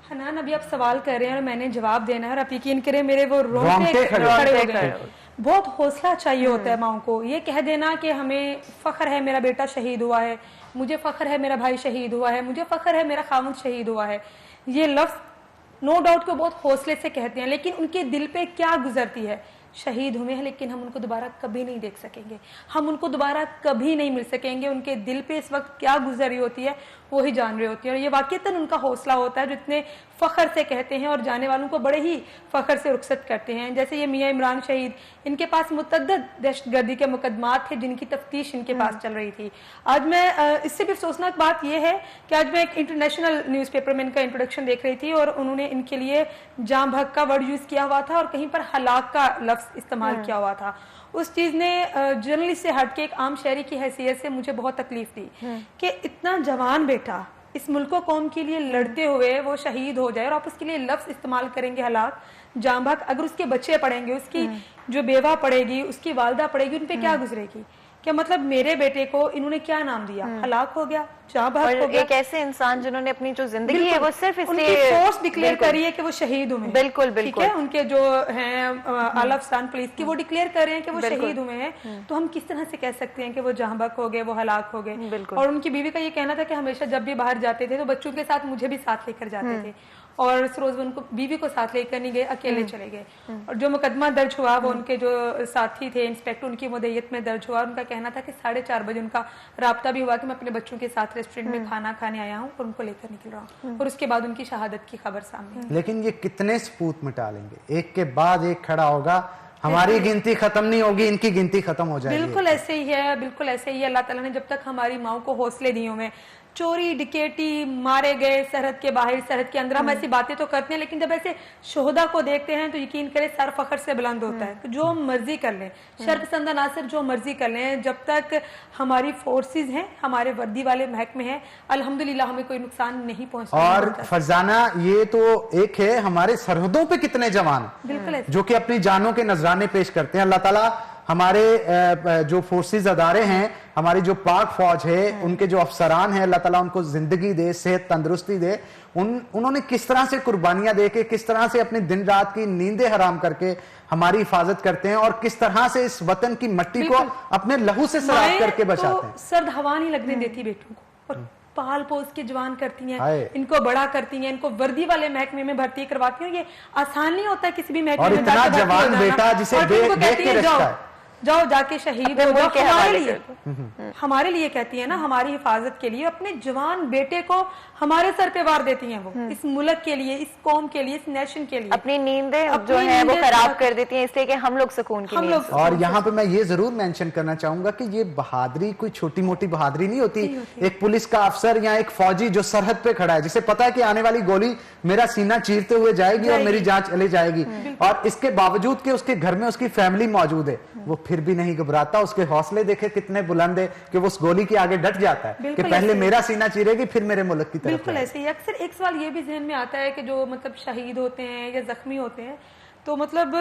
हनान, अभी आप सवाल कर रहे हैं और मैंने जवाब देना है और आप यकीन करें मेरे वो रोंगटे खड़े हो गए। बहुत हौसला चाहिए होता है माओं को, ये कह देना कि हमें फख्र है मेरा बेटा शहीद हुआ है, मुझे फख्र है मेरा भाई शहीद हुआ है, मुझे फख्र है मेरा खामुद शहीद हुआ है। ये लफ्ज नो डाउट को बहुत हौसले से कहते हैं, लेकिन उनके दिल पे क्या गुजरती है। शहीद हुए हैं लेकिन हम उनको दोबारा कभी नहीं देख सकेंगे, हम उनको दोबारा कभी नहीं मिल सकेंगे। उनके दिल पे इस वक्त क्या गुजर रही होती है वो ही जान रहे होती है, और ये वाकईतन उनका हौसला होता है जो इतने फख्र से कहते हैं और जाने वालों को बड़े ही फख्र से रुखसत करते हैं। जैसे ये मियाँ इमरान शहीद, इनके पास मुतअद्दिद दहशतगर्दी के मुकदमात थे जिनकी तफ्तीश इनके पास चल रही थी। आज मैं इससे भी अफसोसनाक बात यह है कि आज मैं एक इंटरनेशनल न्यूज़पेपर में इनका इंट्रोडक्शन देख रही थी और उन्होंने इनके लिए जाँ भग का वर्ड यूज किया हुआ था और कहीं पर हलाक का लफ्ज इस्तेमाल किया हुआ था। उस चीज ने जर्नलिस्ट से हटके एक आम शहरी की हैसियत से मुझे बहुत तकलीफ दी कि इतना जवान बेटा इस मुल्क को कौम के लिए लड़ते हुए वो शहीद हो जाए और आप उसके लिए लफ्ज इस्तेमाल करेंगे हलाक, जाँ भग। अगर उसके बच्चे पढ़ेंगे, उसकी जो बेवा पढ़ेगी, उसकी वालदा पढ़ेगी, उन पे क्या गुजरेगी। क्या मतलब मेरे बेटे को इन्होंने क्या नाम दिया, हलाक हो गया, जाँ भग हो गया। एक ऐसे इंसान जिन्होंने अपनी जो जिंदगी है वो सिर्फ इसलिए फोर्स डिक्लेयर करी है कि वो शहीद हुए। बिल्कुल बिल्कुल, ठीक है, उनके जो हैं आला अफसान पुलिस की वो डिक्लेयर कर रहे हैं कि वो शहीद हुए हैं, तो हम किस तरह से कह सकते हैं कि वो जाँ भग हो गए, वो हलाक हो गए। और उनकी बीवी का ये कहना था कि हमेशा जब भी बाहर जाते थे तो बच्चों के साथ मुझे भी साथ लेकर जाते थे, और इस रोज उनको बीवी को साथ लेकर नहीं गए, अकेले चले गए। और जो मुकदमा दर्ज हुआ वो उनके जो साथी थे इंस्पेक्टर, उनकी मुद्दत में दर्ज हुआ। उनका कहना था कि 4:30 बजे उनका राब्ता भी हुआ कि मैं अपने बच्चों के साथ रेस्टोरेंट में खाना खाने आया हूँ और उनको लेकर निकल रहा हूँ, और उसके बाद उनकी शहादत की खबर सामने। लेकिन ये कितने सपूत मिटा लेंगे, एक के बाद एक खड़ा होगा, हमारी गिनती खत्म नहीं होगी, इनकी गिनती खत्म हो जाएगी। बिल्कुल ऐसे ही है, बिल्कुल ऐसे ही है। अल्लाह ताला ने जब तक हमारी माओ को हौसले दिए हुए, चोरी डिकेटी, मारे गए सरहद के बाहर, सरहद के अंदर, हम ऐसी बातें तो करते हैं, लेकिन जब ऐसे शोहदा को देखते हैं तो यकीन करें सर फखर से बुलंद होता है। तो जो मर्जी कर लें, शर्पसंद नासिर जो मर्जी कर लें, जब तक हमारी फोर्सेस हैं, हमारे वर्दी वाले महकमे हैं, अल्हम्दुलिल्लाह हमें कोई नुकसान नहीं पहुंचता। और फरजाना ये तो एक है, हमारे सरहदों पे कितने जवान जो कि अपनी जानों के नजराने पेश करते हैं। अल्लाह ताला हमारे जो फोर्सेस अदारे हैं, हमारी जो पाक फौज है, उनके जो अफसरान हैं, अल्लाह ताला उनको जिंदगी दे, सेहत तंदुरुस्ती दे। उन्होंने किस तरह से कुर्बानियां दे के, किस तरह से अपनी दिन रात की नींदें हराम करके हमारी हिफाजत करते हैं, और किस तरह से इस वतन की मिट्टी को अपने लहू से सराब करके बचाते हैं। सर्द हवा नहीं लगने देती बेटों को, और पाल पोस के जवान करती हैं, इनको बड़ा करती हैं, इनको वर्दी वाले महकमे में भर्ती करवाती हैं। ये आसान नहीं होता है किसी भी महकमे में, इतना जवान बेटा जिसे देख के रखता है, जाओ जाके शहीद हो जाओ, हमारे लिए कहती है ना, हमारी हिफाजत के लिए अपने जवान बेटे को हमारे सर पे वार देती हैं। वो इस मुल्क के लिए, इस कौम के लिए, इस नेशन के लिए अपनी नींदें जो है वो खराब कर देती हैं, इसलिए कि हम लोग सुकून की नींद। और यहाँ पे मैं ये जरूर मेंशन करना चाहूंगा कि ये बहादुरी कोई छोटी मोटी बहादुरी नहीं होती। एक पुलिस का अफसर या एक फौजी जो सरहद पे खड़ा है, जिसे पता है कि आने वाली गोली मेरा सीना चीरते हुए जाएगी और मेरी जान चले जाएगी, और इसके बावजूद कि उसके घर में उसकी फैमिली मौजूद है, वो फिर भी नहीं घबराता। उसके हौसले देखे कितने बुलंद है कि वो उस गोली के आगे डट जाता है कि पहले मेरा सीना चीरेगी फिर मेरे मुल्क की तरफ। बिल्कुल ऐसे ही। अक्सर एक सवाल ये भी जहन में आता है कि जो मतलब शहीद होते हैं या जख्मी होते हैं, तो मतलब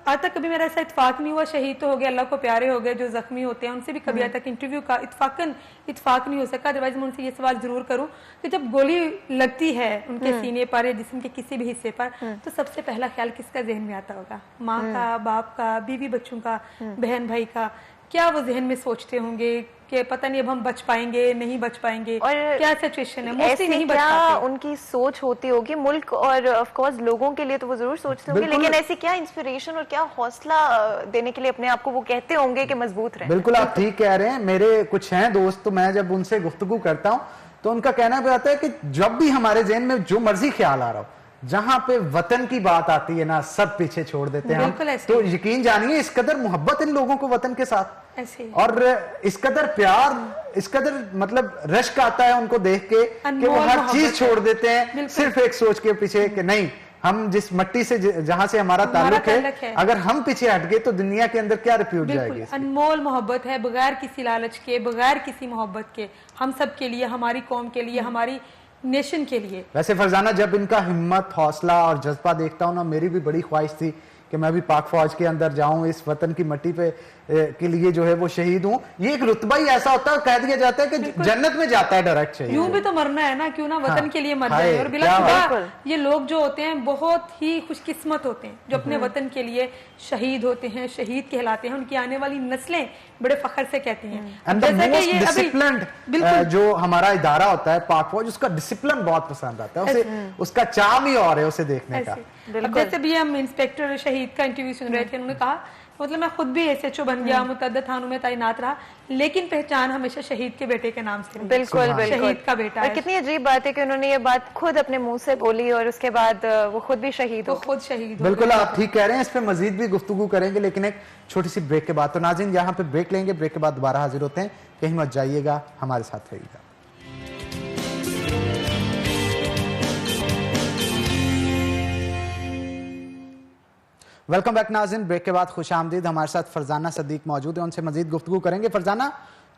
आज तक कभी मेरा ऐसा इत्फाक नहीं हुआ, शहीद तो हो गए, अल्लाह को प्यारे हो गए, जो जख्मी होते हैं उनसे भी कभी आज तक इंटरव्यू का इत्फाक नहीं हो सका। अदरवाइज मैं उनसे ये सवाल जरूर करूं कि जब गोली लगती है उनके सीने पर या जिस्म के किसी भी हिस्से पर, तो सबसे पहला ख्याल किसका जहन में आता होगा? माँ का, बाप का, बीवी बच्चों का, बहन भाई का? क्या वो जहन में सोचते होंगे कि पता नहीं अब हम बच पाएंगे नहीं बच पाएंगे, और क्या सिचुएशन है, मोस्टली नहीं बच पाते। उनकी सोच होती होगी मुल्क और ऑफ कोर्स लोगों के लिए तो वो जरूर सोचते होंगे, लेकिन ऐसी क्या इंस्पिरेशन और क्या हौसला देने के लिए अपने आप को वो कहते होंगे कि मजबूत रहे? बिल्कुल आप ठीक कह रहे हैं। मेरे कुछ हैं दोस्त, तो मैं जब उनसे गुफ्तगू करता हूँ तो उनका कहना भी आता है कि जब भी हमारे जहन में जो मर्जी ख्याल आ रहा हो, जहां पे वतन की बात आती है ना, सब पीछे छोड़ देते हैं हम। तो यकीन जानिए इस कदर मोहब्बत इन लोगों को वतन के साथ ऐसे, और इस कदर प्यार, इस कदर मतलब रश्क आता है उनको देख के कि वो हर चीज छोड़ देते हैं सिर्फ एक सोच के पीछे कि नहीं, हम जिस मट्टी से जहां से हमारा ताल्लुक है, अगर हम पीछे हट गए तो दुनिया के अंदर क्या रिप्यूट जाएगी। अनमोल मोहब्बत है, बगैर किसी लालच के, बगैर किसी मोहब्बत के, हम सब के लिए, हमारी कौम के लिए, हमारी नेशन के लिए। वैसे फरजाना, जब इनका हिम्मत, हौसला और जज्बा देखता हूं ना, मेरी भी बड़ी ख्वाहिश थी कि मैं भी पाक फौज के अंदर जाऊं, इस वतन की मट्टी पे के लिए जो है वो शहीद हूं। ये एक रुतबा ही ऐसा होता है, कह दिया जाता है कि जन्नत में जाता है डायरेक्ट शहीद। यूं भी तो मरना है ना, क्यों ना वतन के लिए मर जाए। और बिल्कुल ये लोग जो होते हैं बहुत ही खुशकिस्मत होते हैं जो अपने वतन के लिए शहीद होते हैं, शहीद कहलाते हैं। उनकी आने वाली नस्लें बड़े फख्र से कहती हैं। जैसे कि ये डिसिप्लिन्ड जो हमारा इदारा होता है पाक फौज, उसका डिसिप्लिन बहुत पसंद आता है उसे, उसका चार्म ही और है उसे देखने का। जैसे भी हम इंस्पेक्टर शहीद का इंटरव्यू सुन रहे थे, उन्होंने कहा मतलब मैं खुद भी SHO बन गया, मुतअद्दिद थानों में तैनात रहा, लेकिन पहचान हमेशा शहीद के बेटे के नाम से। बिल्कुल बिल्कुल, शहीद का बेटा। और कितनी अजीब बात है कि उन्होंने ये बात खुद अपने मुंह से बोली और उसके बाद वो खुद भी शहीद हो। खुद शहीद। बिल्कुल आप ठीक कह रहे हैं, इस पे मजीद भी गुफ्तगू करेंगे, लेकिन एक छोटी सी ब्रेक के बाद। तो नाज़रीन यहाँ पे ब्रेक लेंगे, ब्रेक के बाद दोबारा हाजिर होते हैं, कहीं मत जाइएगा, हमारे साथ रहिएगा। वेलकम बैक नाज़रीन, ब्रेक के बाद खुश आमदीद। हमारे साथ फरजाना सदीक मौजूद है, उनसे मजीद गुफ्तगू करेंगे। फरजाना,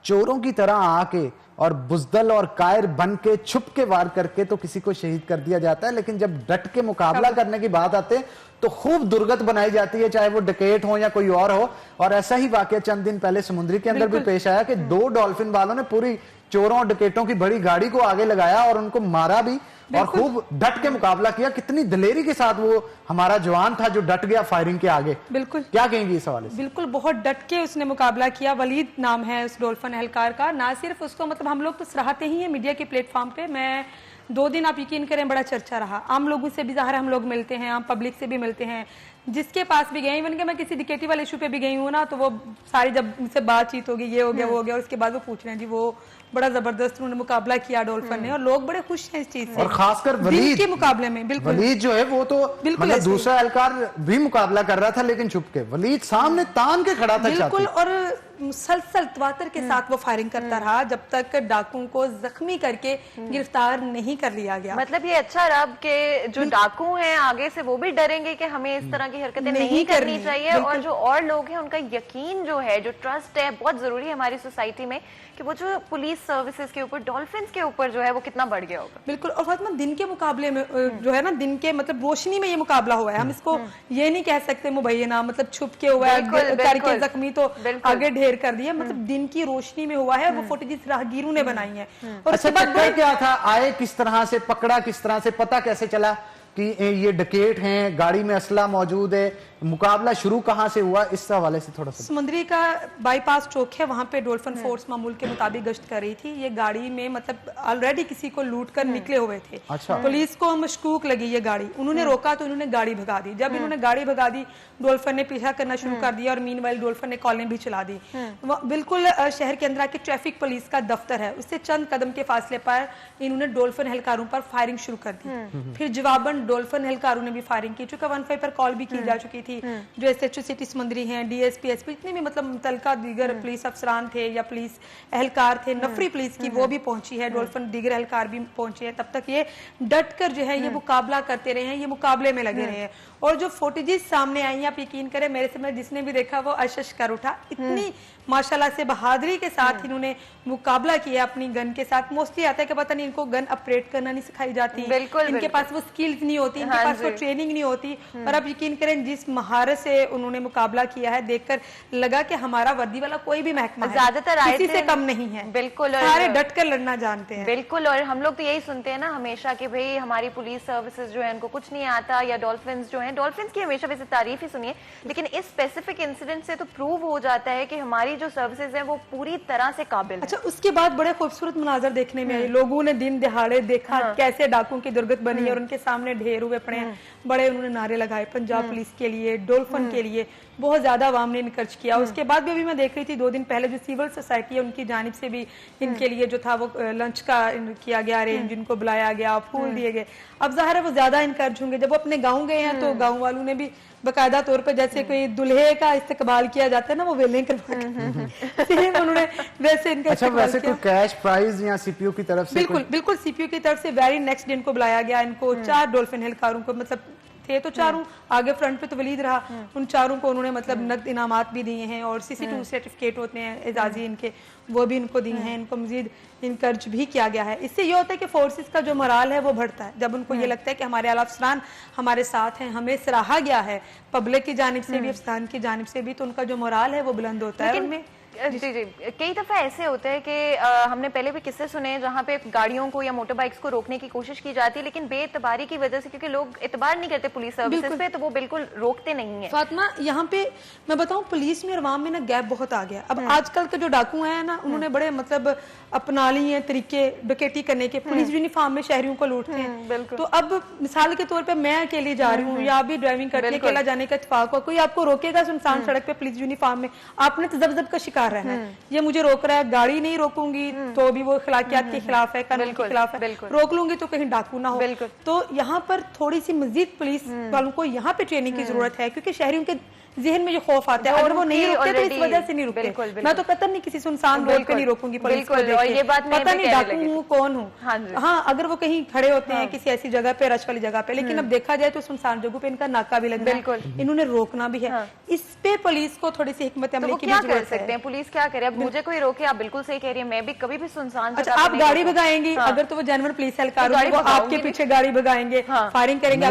चोरों की तरह आके और बुजदल और कायर बन के छुप के वार करके तो किसी को शहीद कर दिया जाता है, लेकिन जब डट के मुकाबला करने की बात आते हैं तो खूब दुर्गत बनाई जाती है, चाहे वो डकैत हो या कोई और हो। और ऐसा ही वाकया चंद दिन पहले समुद्री के अंदर भी पेश आया कि 2 डॉल्फिन वालों ने पूरी चोरों और डकैतों की बड़ी गाड़ी को आगे लगाया और उनको मारा भी और खूब डट के मुकाबला किया। कितनी दलेरी के साथ वो हमारा जवान था जो डट गया फायरिंग के आगे। बिल्कुल, क्या कहेंगी इस हवाले से? बिल्कुल, बहुत डट के उसने मुकाबला किया। वलीद नाम है उस डॉल्फिन एहलकार का। ना सिर्फ उसको, मतलब हम लोग तो सराहते ही हैं मीडिया के प्लेटफॉर्म पे। मैं 2 दिन आप यकीन करें बड़ा चर्चा रहा, आम लोगों से भी ज़ाहिर हम लोग मिलते हैं, आम पब्लिक से भी मिलते हैं, जिसके पास भी गए, इवन कि मैं किसी डिकेटी वाले इशू पे भी गई हूँ ना, तो वो सारी जब उनसे बातचीत होगी, ये हो गया वो हो गया, और उसके बाद वो पूछ रहे हैं जी वो बड़ा जबरदस्त उन्होंने मुकाबला किया डॉल्फिन ने, और लोग बड़े खुश हैं इस चीज से। और खासकर वलीद के मुकाबले में, बिल्कुल वलीद जो है वो तो मतलब दूसरा एहलकार भी मुकाबला कर रहा था लेकिन छुप के, वलीद सामने तान के खड़ा था। बिल्कुल, और मुसलसल तवातर के साथ वो फायरिंग करता रहा जब तक डाकुओं को जख्मी करके गिरफ्तार नहीं कर लिया गया। मतलब ये अच्छा रहा कि जो डाकू हैं आगे से वो भी डरेंगे कि हमें इस तरह की हरकतें नहीं करनी चाहिए, और जो और लोग हैं उनका यकीन जो है, जो ट्रस्ट है, बहुत जरूरी है हमारी सोसाइटी में कि वो जो पुलिस सर्विसेज के ऊपर, डॉल्फिन्स के ऊपर जो है वो कितना बढ़ गया होगा। बिल्कुल, और फातिमा दिन के मुकाबले में जो है ना, दिन के मतलब रोशनी में ये मुकाबला हुआ है। हम इसको ये नहीं कह सकते मुबैना, मतलब छुप के हुआ है करके जख्मी तो आगे ढेर कर दिया, मतलब दिन की रोशनी में हुआ है। वो फुटेज राहगीरों ने बनाई है। और उसके बाद क्या था, आए किस तरह से, पकड़ा किस तरह से, पता कैसे चला कि ये डकैत हैं, गाड़ी में असला मौजूद है, मुकाबला शुरू कहां से हुआ, इस हवाले से थोड़ा सा। समुद्री का बाईपास चौक है, वहां पे डॉल्फिन फोर्स मामूल के मुताबिक गश्त कर रही थी। ये गाड़ी में मतलब ऑलरेडी किसी को लूट कर निकले हुए थे। अच्छा। पुलिस को मशकूक लगी ये गाड़ी, उन्होंने रोका तो उन्होंने गाड़ी भगा दी। जब इन्होंने गाड़ी भगा दी, डॉल्फिन ने पीछा करना शुरू कर दिया, और मीनवाइल डॉल्फिन ने कॉलिंग भी चला दी। बिल्कुल शहर के अंदर आके ट्रैफिक पुलिस का दफ्तर है, उससे चंद कदम के फासले पर इन्होंने डॉल्फिन एहलकारों पर फायरिंग शुरू कर दी। फिर जवाबन डॉल्फिन एहलकारों ने भी फायरिंग की, चूंकि 15 पर कॉल भी की जा चुकी थी। थी, जो SHO सिटी समंदरी हैं, DSP SP जितने भी मतलब मुतलका दीगर पुलिस अफसरान थे या पुलिस एहलकार थे, नफरी पुलिस की वो भी पहुंची है, डॉल्फिन दीगर एहलकार भी पहुंचे हैं। तब तक ये डट कर जो है ये मुकाबला करते रहे हैं, ये मुकाबले में लगे रहे हैं। और जो फुटेजेस सामने आई, आप यकीन करें मेरे समय जिसने भी देखा वो अशश कर उठा। इतनी माशाल्लाह से बहादुरी के साथ इन्होंने मुकाबला किया अपनी गन के साथ। मोस्टली आता है कि पता नहीं इनको गन ऑपरेट करना नहीं सिखाई जाती, इनके पास वो स्किल्स नहीं होती, इनके पास वो ट्रेनिंग नहीं होती। और अब यकीन करें जिस महारत से उन्होंने मुकाबला किया है, देखकर लगा कि हमारा वर्दी वाला कोई भी महकमा ज्यादातर किसी से कम नहीं है। बिल्कुल, सारे डट कर लड़ना जानते हैं। बिल्कुल, और हम लोग तो यही सुनते हैं ना हमेशा कि भाई हमारी पुलिस सर्विसेज जो है उनको कुछ नहीं आता, या डॉल्फिन जो है, डॉल्फिन की हमेशा वैसे तारीफ ही सुनिए, लेकिन इस स्पेसिफिक इंसिडेंट से तो प्रूव हो जाता है कि हमारी जो सर्विसेज है वो पूरी तरह से काबिल है। अच्छा, उसके बाद बड़े खूबसूरत मनाजर देखने में आए। लोगों ने दिन दिहाड़े देखा कैसे डाकुओं की दुर्गत बनी और उनके सामने ढेर हुए पड़े हैं। बड़े उन्होंने नारे लगाए पंजाब पुलिस के लिए, डॉल्फिन के लिए, बहुत ज्यादा आवाम ने इनकरेज किया। उसके बाद भी अभी मैं देख रही थी 2 दिन पहले जो सिविल सोसाइटी है उनकी जानिब से भी इनके लिए जो था वो लंच का किया गया अरेंज, जिनको बुलाया गया, फूल दिए गए। अब जाहिर है वो ज्यादा इनकरेज होंगे। जब वो अपने गाँव गए हैं तो गाँव वालों ने भी बाकायदा तौर पर जैसे कोई दुल्हे का इस्तकबाल किया जाता है ना, वो वेले करवा उन्होंने वैसे इनका। अच्छा, वैसे कोई कैश प्राइज या सीपीओ की तरफ से? बिल्कुल सीपीओ की तरफ से वेरी नेक्स्ट डे इनको बुलाया गया। इनको 4 डॉल्फिन एहलकारों को, मतलब थे तो चारों, आगे फ्रंट पे तो वलीद रहा, उन चारों को उन्होंने मतलब नकद इनामात भी दिए हैं और CC2 सर्टिफिकेट होते हैं एजाजी इनके, वो भी इनको दिए हैं। इनको मजीद इनकरेज भी किया गया है। इससे ये होता है कि फोर्सेस का जो मोराल है वो बढ़ता है। जब उनको ये लगता है कि हमारे आला अफसरान हमारे साथ हैं, हमें सराहा गया है पब्लिक की जानिब से भी, अफसरान की जानिब से भी, तो उनका जो मोराल है वो बुलंद होता है। उनमें जी जी, कई दफा ऐसे होता है कि हमने पहले भी किस्से सुने जहां पे गाड़ियों को या मोटर बाइक्स को रोकने की कोशिश की जाती है, लेकिन बेएतबारी की वजह से, क्योंकि लोग एतबार नहीं करते पुलिस सर्विसेज पे, तो वो बिल्कुल रोकते नहीं है। फातिमा, यहाँ पे मैं बताऊं पुलिस में और अवाम में ना गैप बहुत आ गया। अब आजकल के जो डाकू हैं ना, उन्होंने बड़े मतलब अपना ली हैं तरीके डकैती करने के, पुलिस यूनिफॉर्म में शहरियों को लूटते हैं। तो अब मिसाल के तौर पर मैं अकेली जा रही हूँ या आप भी ड्राइविंग करके अकेला जाने का इत्तेफाक हो, कोई आपको रोकेगा सुनसान सड़क पे पुलिस यूनिफॉर्म में, आपने तजब्जब का शिकार रहना है। ये मुझे रोक रहा है, गाड़ी नहीं रोकूंगी तो भी वो अखलाकियात के खिलाफ है, कानून के खिलाफ है, रोक लूंगी तो कहीं डाकू ना हो। तो यहाँ पर थोड़ी सी मजीद पुलिस वालों को यहाँ पे ट्रेनिंग की जरूरत है, क्योंकि शहरियों के जहन में जो खौफ आता है, अगर वो नहीं रुकते तो इस वजह से नहीं रुकते। मैं तो कतई नहीं किसी सुनसान रोड पे नहीं रोकूंगी पुलिस को देख के, पता नहीं डाकू हूँ कौन हूँ। हाँ, अगर वो कहीं खड़े होते हैं किसी ऐसी जगह पे, रश वाली जगह पे, लेकिन अब देखा जाए तो सुनसान जगहों पे इनका नाका भी लग रहा है, इन्होंने रोकना भी है। इस पे पुलिस को थोड़ी सी हिकमत अमली की जरूरत है। पुलिस क्या करे? अब मुझे कोई रोके, आप बिल्कुल सही कह रही है, मैं भी कभी भी सुनसान। अच्छा, आप गाड़ी भगाएंगी अगर तो वो जानवर पुलिस एहलकार वो आपके पीछे गाड़ी भगाएंगे, फायरिंग करेंगे,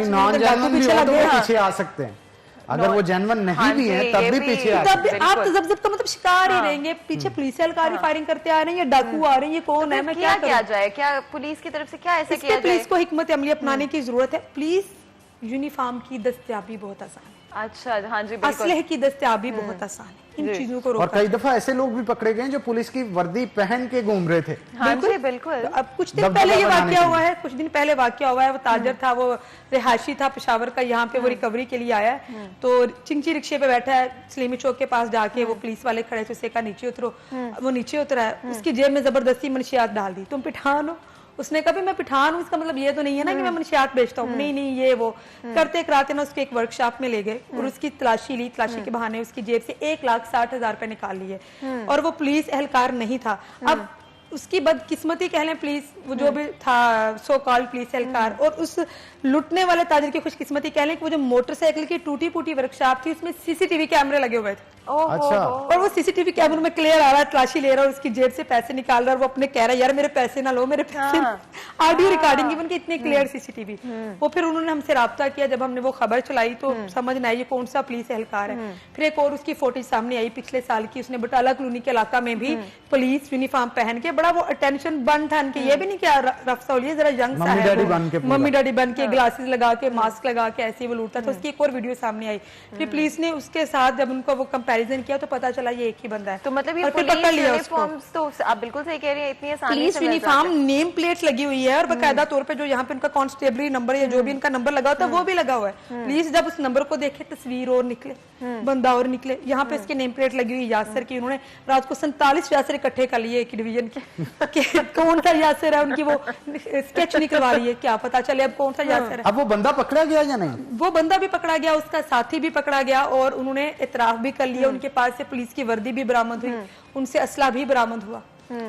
पीछे आ सकते हैं। अगर वो जेन्युइन नहीं भी है तब भी पीछे तब आप तजब्जब का मतलब शिकार ही रहेंगे। पीछे पुलिस एहलकार फायरिंग करते आ रहे हैं, ये डाकू आ रहे हैं, ये कौन है? मैं क्या किया जाए? क्या पुलिस की तरफ से क्या ऐसा किया जाए? पुलिस को हिकमत अमली अपनाने की जरूरत है। पुलिस यूनिफॉर्म की दस्तयाबी बहुत आसान है। अच्छा, हाँ जी, असलहे की दस्तयाबी बहुत आसान है। इन चीजों को और कई दफा ऐसे लोग भी पकड़े गए जो पुलिस की वर्दी पहन के घूम रहे थे। हाँ जी, बिल्कुल। अब कुछ दिन पहले ये वाकया हुआ है, कुछ दिन पहले वाकया हुआ है। वो ताजर था, वो रिहायशी था पेशावर का, यहाँ पे वो रिकवरी के लिए आया है, तो चिंची रिक्शे पे बैठा है, सलीमी चौक के पास जाके वो पुलिस वाले खड़े थे, उसे कहा नीचे उतरो। वो नीचे उतरा है, उसकी जेब में जबरदस्ती मनशियात डाल दी। तुम पिठान हो? उसने कहा मैं पिठान हूँ, इसका मतलब ये तो नहीं है ना कि मैं मनशियात बेचता हूँ। नहीं, ये वो करते कराते ना उसके एक वर्कशॉप में ले गए और उसकी तलाशी ली। तलाशी के बहाने उसकी जेब से 1,60,000 रुपए निकाल लिए और वो पुलिस एहलकार नहीं था। अब उसकी बदकिस्मती कह लें पुलिस, वो जो भी था सो कॉल्ड पुलिस एहलकार, और उस लुटने वाले ताजिर की खुशकिस्मती कह लें कि वो जो मोटरसाइकिल की टूटी फूटी वर्कशॉप थी उसमें CCTV कैमरे लगे हुए थे। अच्छा। और वो CCTV कैमरे में क्लियर आ रहा है, तलाशी ले रहा है, उसकी जेब से पैसे निकाल रहा है, वो अपने कह रहा है यार मेरे पैसे ना लो, मेरे पैसे। ऑडियो रिकॉर्डिंग इवन के इतने क्लियर CCTV। वो फिर उन्होंने हमसे राब्ता किया, जब हमने वो खबर चलाई तो समझ नहीं आई ये कौन सा पुलिस एहलकार है। फिर एक और उसकी फोटो सामने आई पिछले साल की, उसने बटाला कॉलोनी के इलाका में भी पुलिस यूनिफॉर्म पहन के बड़ा वो अटेंशन बन ठन के, ये भी नहीं क्या रफ सहूलियत, जरा यंग सा है, मम्मी डैडी बन के ग्लासेस लगा के मास्क लगा के ऐसे वो लूटता था। उसकी एक और वीडियो सामने आई। फिर पुलिस ने उसके साथ जब उनको वो कंपैरिजन किया तो पता चला ये एक ही बंदा है। तो मतलब ये और फिर पकड़ लिया उसको। यूनिफॉर्म्स तो आप बिल्कुल सही कह रही हैं, इतनी आसानी पुलिस से मिल जाता यूनिफॉर्म, नेम प्लेट्स लगी हुई है और बाकायदा तौर पे जो यहाँ पे उनका कांस्टेबल नंबर या जो भी इनका नंबर लगा होता है वो भी लगा हुआ है। पुलिस जब उस नंबर को देखे तस्वीर और निकले, बंदा और निकले। यहाँ पे इसके नेम प्लेट लगी हुई यासर की, उन्होंने रात को 47 यासर इकट्ठे कर लिए एक डिवीजन के कौन सा यासर है उनकी वो स्केच निकलवा रही है, क्या पता चले अब कौन सा यासर है। अब वो बंदा पकड़ा गया या नहीं? वो बंदा भी पकड़ा गया, उसका साथी भी पकड़ा गया और उन्होंने इतराफ भी कर लिया। उनके पास से पुलिस की वर्दी भी बरामद हुई, उनसे असला भी बरामद हुआ।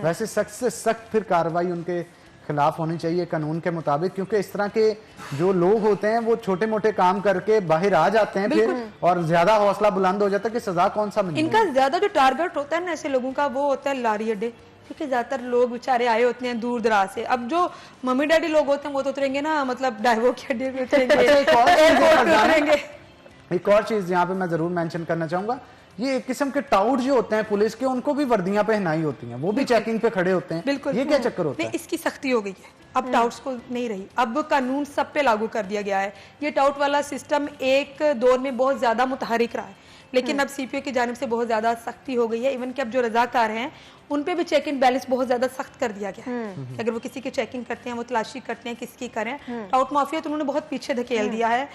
वैसे सख्त से सख्त फिर कार्रवाई उनके खिलाफ होनी चाहिए कानून के मुताबिक, क्योंकि इस तरह के जो लोग होते हैं वो छोटे मोटे काम करके बाहर आ जाते हैं फिर, और ज्यादा हौसला बुलंद हो जाता है कि सजा कौन सा मिले। इनका ज्यादा जो टारगेट होता है ना ऐसे लोगों का, वो होता है लारी अड्डे, क्योंकि ज्यादातर लोग बेचारे आए होते हैं दूर दराज से। अब जो मम्मी डैडी लोग होते हैं वो तो उतरेंगे ना, मतलब डाइवो के अड्डे पे उतरेंगे, एयरपोर्ट पे उतरेंगे। एक और चीज यहाँ पे मैं जरूर मेंशन करना चाहूंगा, ये एक किस्म के टाउट जो होते हैं पुलिस के, उनको भी वर्दियां पहनाई होती हैं, वो भी चेकिंग पे खड़े होते हैं। बिल्कुल, ये क्या चक्कर होता है? नहीं, इसकी सख्ती हो गई है, अब टाउट्स को नहीं रही, अब कानून सब पे लागू कर दिया गया है। ये टाउट वाला सिस्टम एक दौर में बहुत ज्यादा मुतहरिक रहा है, लेकिन अब सीपीओ की जानिब से बहुत ज्यादा सख्ती हो गई है। इवन कि अब जो रजाकार हैं उन पे भी चेक इन बैलेंस बहुत ज्यादा सख्त कर दिया गया है। अगर वो किसी की चेकिंग करते हैं, वो तलाशी करते हैं किसकी करें, टाउट माफिया तो उन्होंने बहुत पीछे धकेल दिया है।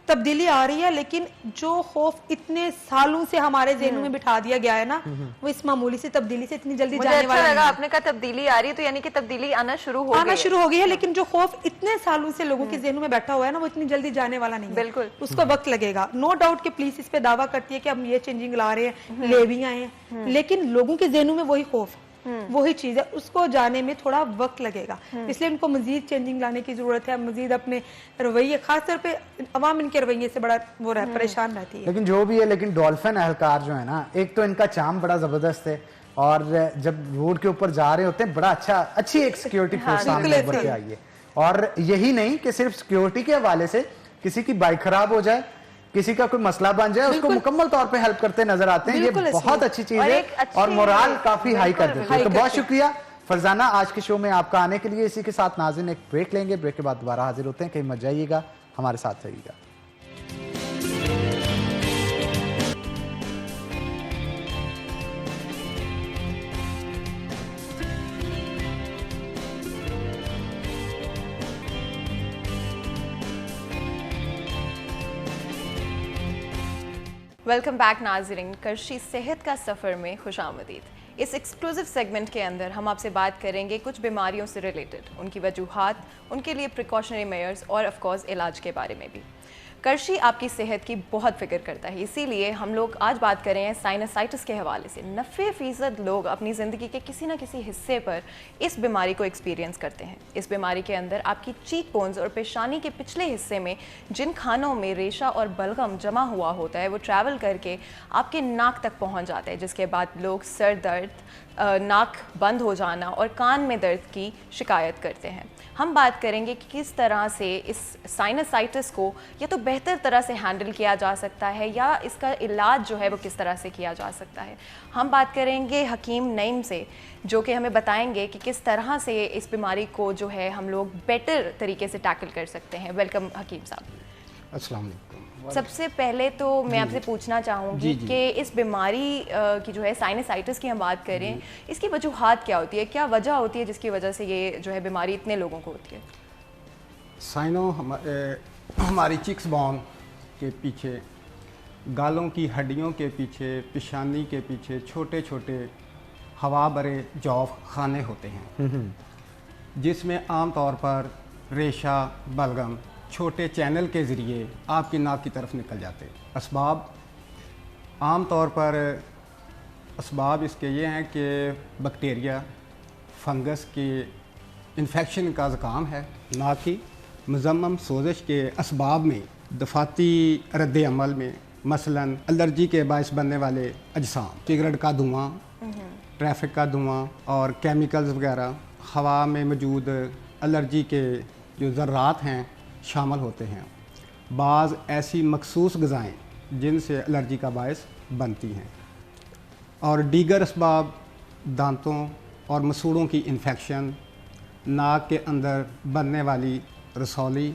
तब्दीली आ रही है, लेकिन जो खौफ इतने सालों से हमारे ज़हनों में बिठा दिया गया है ना, वो इस मामूली से तब्दीली से इतनी जल्दी जाने वाला नहीं है। आपने कहा तब्दीली आ रही है, तो यानी कि तब्दीली आना शुरू हो गई है, लेकिन जो खौफ इतने सालों से लोगों के ज़हनों में बैठा हुआ है ना, वो इतनी जल्दी जाने वाला नहीं है। बिल्कुल, उसको वक्त लगेगा। नो डाउट कि पुलिस इस पे दावा करती है कि हम ये चेंजिंग ला रहे हैं, ले भी आए हैं, लेकिन लोगों के ज़हनों में वही खौफ, वही चीज है, उसको जाने में थोड़ा वक्त लगेगा। इसलिए इनको मजीद चेंजिंग लाने की जरूरत है, मजीद अपने रवैये, खासतौर पे अवाम इनके रवैये से बड़ा वो परेशान रहती है। लेकिन जो भी है, लेकिन डॉल्फिन एहलकार जो है ना, एक तो इनका चाम बड़ा जबरदस्त है, और जब रोड के ऊपर जा रहे होते हैं बड़ा अच्छी एक सिक्योरिटी फोर्स सामने उभर के आई है। और यही नहीं कि सिर्फ सिक्योरिटी के हवाले से किसी की बाइक खराब हो जाए, किसी का कोई मसला बन जाए, उसको मुकम्मल तौर पे हेल्प करते नजर आते हैं। ये बहुत अच्छी चीज है और मोराल काफी हाई कर देती है। तो बहुत शुक्रिया फरजाना आज के शो में आपका आने के लिए। इसी के साथ नाज़रीन एक ब्रेक लेंगे, ब्रेक के बाद दोबारा हाजिर होते हैं। कहीं मत जाइएगा, हमारे साथ रहिएगा। वेलकम बैक नाज़रीन, करशी सेहत का सफ़र में खुशामदीद। इस एक्सक्लूसिव सेगमेंट के अंदर हम आपसे बात करेंगे कुछ बीमारियों से रिलेटेड, उनकी वजूहात, उनके लिए प्रिकॉशनरी मेयर्स और ऑफ कोर्स इलाज के बारे में भी। करशी आपकी सेहत की बहुत फिक्र करता है, इसीलिए हम लोग आज बात कर रहे हैं साइनसाइटिस के हवाले से। 90% लोग अपनी ज़िंदगी के किसी ना किसी हिस्से पर इस बीमारी को एक्सपीरियंस करते हैं। इस बीमारी के अंदर आपकी चीक बोन्स और पेशानी के पिछले हिस्से में जिन खानों में रेशा और बलगम जमा हुआ होता है, वो ट्रैवल करके आपके नाक तक पहुंच जाता है, जिसके बाद लोग सर दर्द, नाक बंद हो जाना और कान में दर्द की शिकायत करते हैं। हम बात करेंगे कि किस तरह से इस साइनसाइटिस को या तो बेहतर तरह से हैंडल किया जा सकता है या इसका इलाज जो है वो किस तरह से किया जा सकता है। हम बात करेंगे हकीम नईम से, जो कि हमें बताएंगे कि किस तरह से इस बीमारी को जो है हम लोग बेटर तरीके से टैकल कर सकते हैं। वेलकम हकीम साहब। अस्सलाम वालेकुम। सबसे पहले तो मैं आपसे पूछना चाहूँगी कि इस बीमारी की जो है साइनसाइटिस की हम बात करें, इसकी वजूहात क्या होती है, क्या वजह होती है जिसकी वजह से ये जो है बीमारी इतने लोगों को होती है? हमारी चिक्स बोन के पीछे, गालों की हड्डियों के पीछे, पेशानी के पीछे छोटे छोटे हवा भरे जौफ खाने होते हैं, जिसमें आम तौर पर रेशा बलगम छोटे चैनल के ज़रिए आपकी नाक की तरफ निकल जाते हैं। असबाब आम तौर पर असबाब इसके ये हैं कि बैक्टीरिया, फंगस के इन्फेक्शन का ज़ुकाम है। नाक की मुज़म्मम सोजिश के असबाब में दफाती रद्द अमल में मसलन एलर्जी के बायस बनने वाले अजसाम, सिगरेट का धुआं, ट्रैफिक का धुआं और केमिकल्स वगैरह, हवा में मौजूद एलर्जी के जो ज़र्रात हैं शामिल होते हैं। बाज़ ऐसी मखसूस ग़िज़ाएँ जिनसे एलर्जी का बायस बनती हैं, और दीगर असबाब दांतों और मसूड़ों की इन्फेक्शन, नाक के अंदर बनने वाली रसौली,